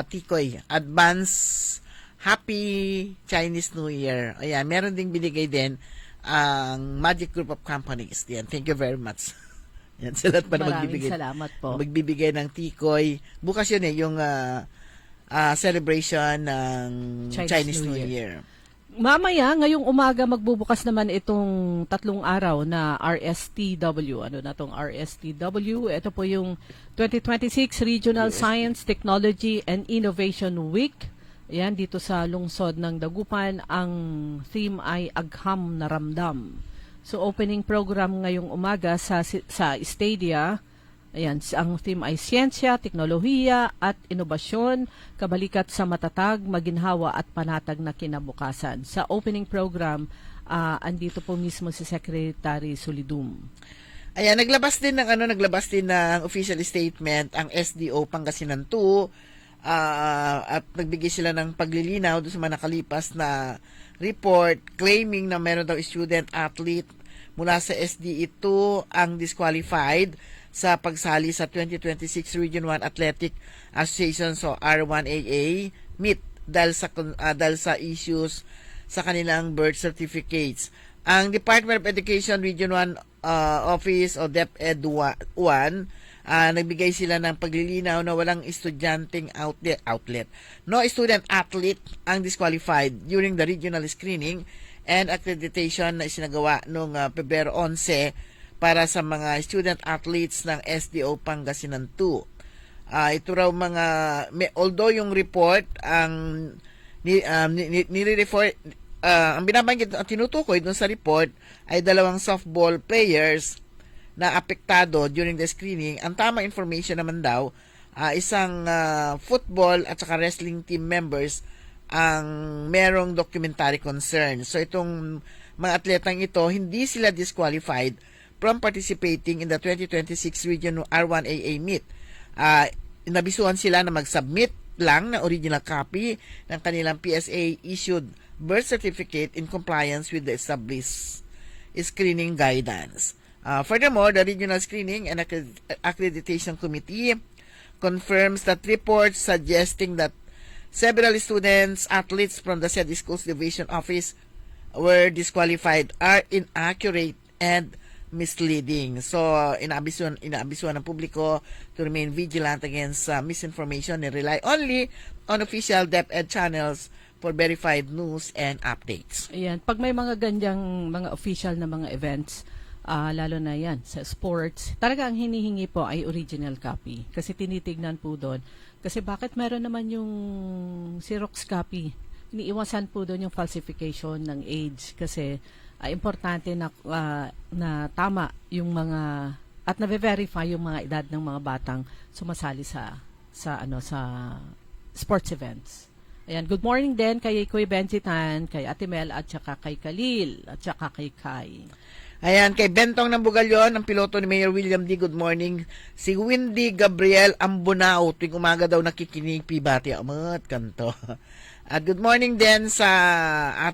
S3: Tikoy. Advance Happy Chinese New Year. Ayan, meron ding binigay din ang Magic Group of Companies. Yan, thank you very much. Yan, sa lahat pa na magbibigay.
S4: Maraming salamat po.
S3: Magbibigay ng tikoy. Bukas yun yung celebration ng Chinese New Year.
S4: Mamaya, ngayong umaga, magbubukas naman itong 3 araw na RSTW. Ano na itong RSTW? Ito po yung 2026 Regional Science, Technology, and Innovation Week. Yan, dito sa lungsod ng Dagupan, ang theme ay Agham na Ramdam. So, opening program ngayong umaga sa Stadia. Ayan, ang theme ay Siyensya, Teknolohiya at Inobasyon, kabalikat sa matatag, maginhawa at panatag na kinabukasan. Sa opening program, andito po mismo si Secretary Solidum.
S3: Ayan, naglabas din ng official statement ang SDO Pangasinan 2. At nagbigay sila ng paglilinaw doon sa mga nakalipas na report claiming na meron daw student athlete mula sa SDE 2 ang disqualified sa pagsali sa 2026 Region 1 Athletic Association, so R1AA meet dahil sa issues sa kanilang birth certificates. Ang Department of Education Region 1 Office o DepEd 1, nagbigay sila ng paglilinaw na walang estudyanteng outlet. No student athlete ang disqualified during the regional screening and accreditation na isinagawa noong Pebrero 11 para sa mga student athletes ng SDO Pangasinan 2. Ito raw although yung report ang nire-refer ang binabanggit at tinutukoy dun sa report ay 2 softball players na apektado during the screening. Ang tamang information naman daw, isang football at saka wrestling team members ang merong documentary concern. So itong mga atletang ito, hindi sila disqualified from participating in the 2026 Region R1AA meet. Nabisuhan sila na mag-submit lang na original copy ng kanilang PSA issued birth certificate in compliance with the established screening guidance. Furthermore, the Regional Screening and Accreditation Committee confirms that reports suggesting that several students, athletes from the said schools division office were disqualified are inaccurate and misleading. So, inaabisuhan ng publiko to remain vigilant against misinformation and rely only on official DepEd channels for verified news and updates.
S4: Ayan, pag may mga ganyang mga official na mga events, lalo na yan sa sports, talaga ang hinihingi po ay original copy. Kasi tinitignan po doon. Kasi bakit meron naman yung Xerox copy? Iniiwasan po doon yung falsification ng age. Kasi importante na tama yung mga at na-verify yung mga edad ng mga batang sumasali sa sports events. Ayan, good morning din kay Kuya Benji Tan, kay Ate Mel at saka kay Khalil at saka kay Kai.
S3: Ayan, kay Bentong ng Bugalyon, ang piloto ni Mayor William D. Good morning. Si Windy Gabriel Ambunao, tuwing umaga daw nakikinig, pibati amat kanto. At good morning din sa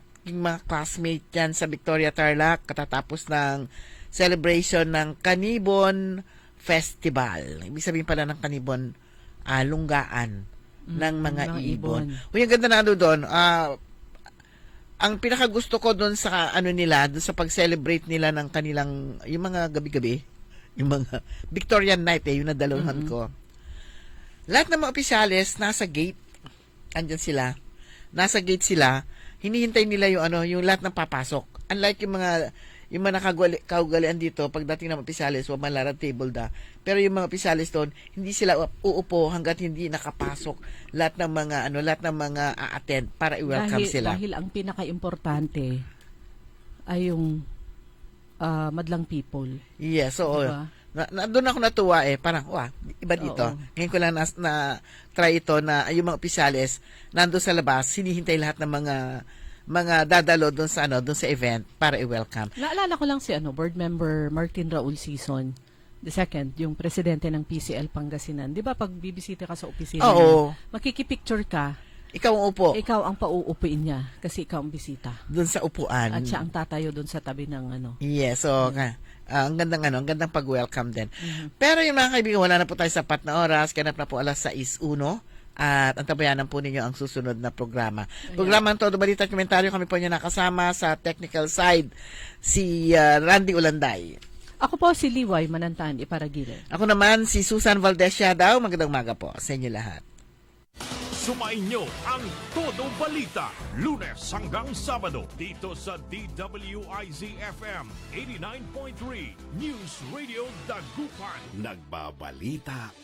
S3: ating mga classmate dyan sa Victoria Tarlac, katatapos ng celebration ng Kanibon Festival. Ibig sabihin pala ng Kanibon, lunggaan ng mga ibon. Uy, ang ganda na doon. Ang pinakagusto ko doon sa doon sa pag-celebrate nila ng kanilang yung mga gabi-gabi, yung mga Victorian night yung nadaluhan ko. Lahat ng mga opisyales nasa gate, andyan sila. Nasa gate sila, hinihintay nila yung lahat ng papasok. Unlike yung mga nakaugalian dito, pagdating ng opisyalis, wag man larang table da. Pero yung mga opisyalis doon, hindi sila uupo hanggat hindi nakapasok lahat ng mga a-attend para i-welcome sila.
S4: Dahil ang pinaka-importante ay yung madlang people.
S3: Yes, so
S4: diba?
S3: Doon ako natuwa parang, iba dito.
S4: Oo.
S3: Ngayon ko lang na try ito na yung mga opisyalis nandoon sa labas, hinihintay lahat ng mga dadalo doon sa event para i-welcome.
S4: Naalala ko lang si board member Martin Raul Sison, the second, yung presidente ng PCL Pangasinan. 'Di ba pag bibisita ka sa opisina niya, makikipicture ka.
S3: Ikaw ang upo.
S4: Ikaw ang pauupuin niya kasi ikaw ang bisita.
S3: Doon sa upuan.
S4: At siya ang tatayo doon sa tabi ng
S3: Yes, so ang gandang pag-welcome din. Pero yung mga kaibigan, wala na po tayo sapat na oras, ganap na po 6:01. At antabayanan po ninyo ang susunod na programa. Programang Todo Balita at Komentaryo, kami po niyo nakasama sa technical side, si Randy Ulanday.
S4: Ako po si Liway Manantan, Iparagire.
S3: Ako naman si Susan Valdez Yadaw. Magandang umaga po sa inyo lahat.
S16: Sumainyo ang Todo Balita, Lunes hanggang Sabado, dito sa DWIZ-FM 89.3 News Radio Dagupan.
S15: Nagbabalita,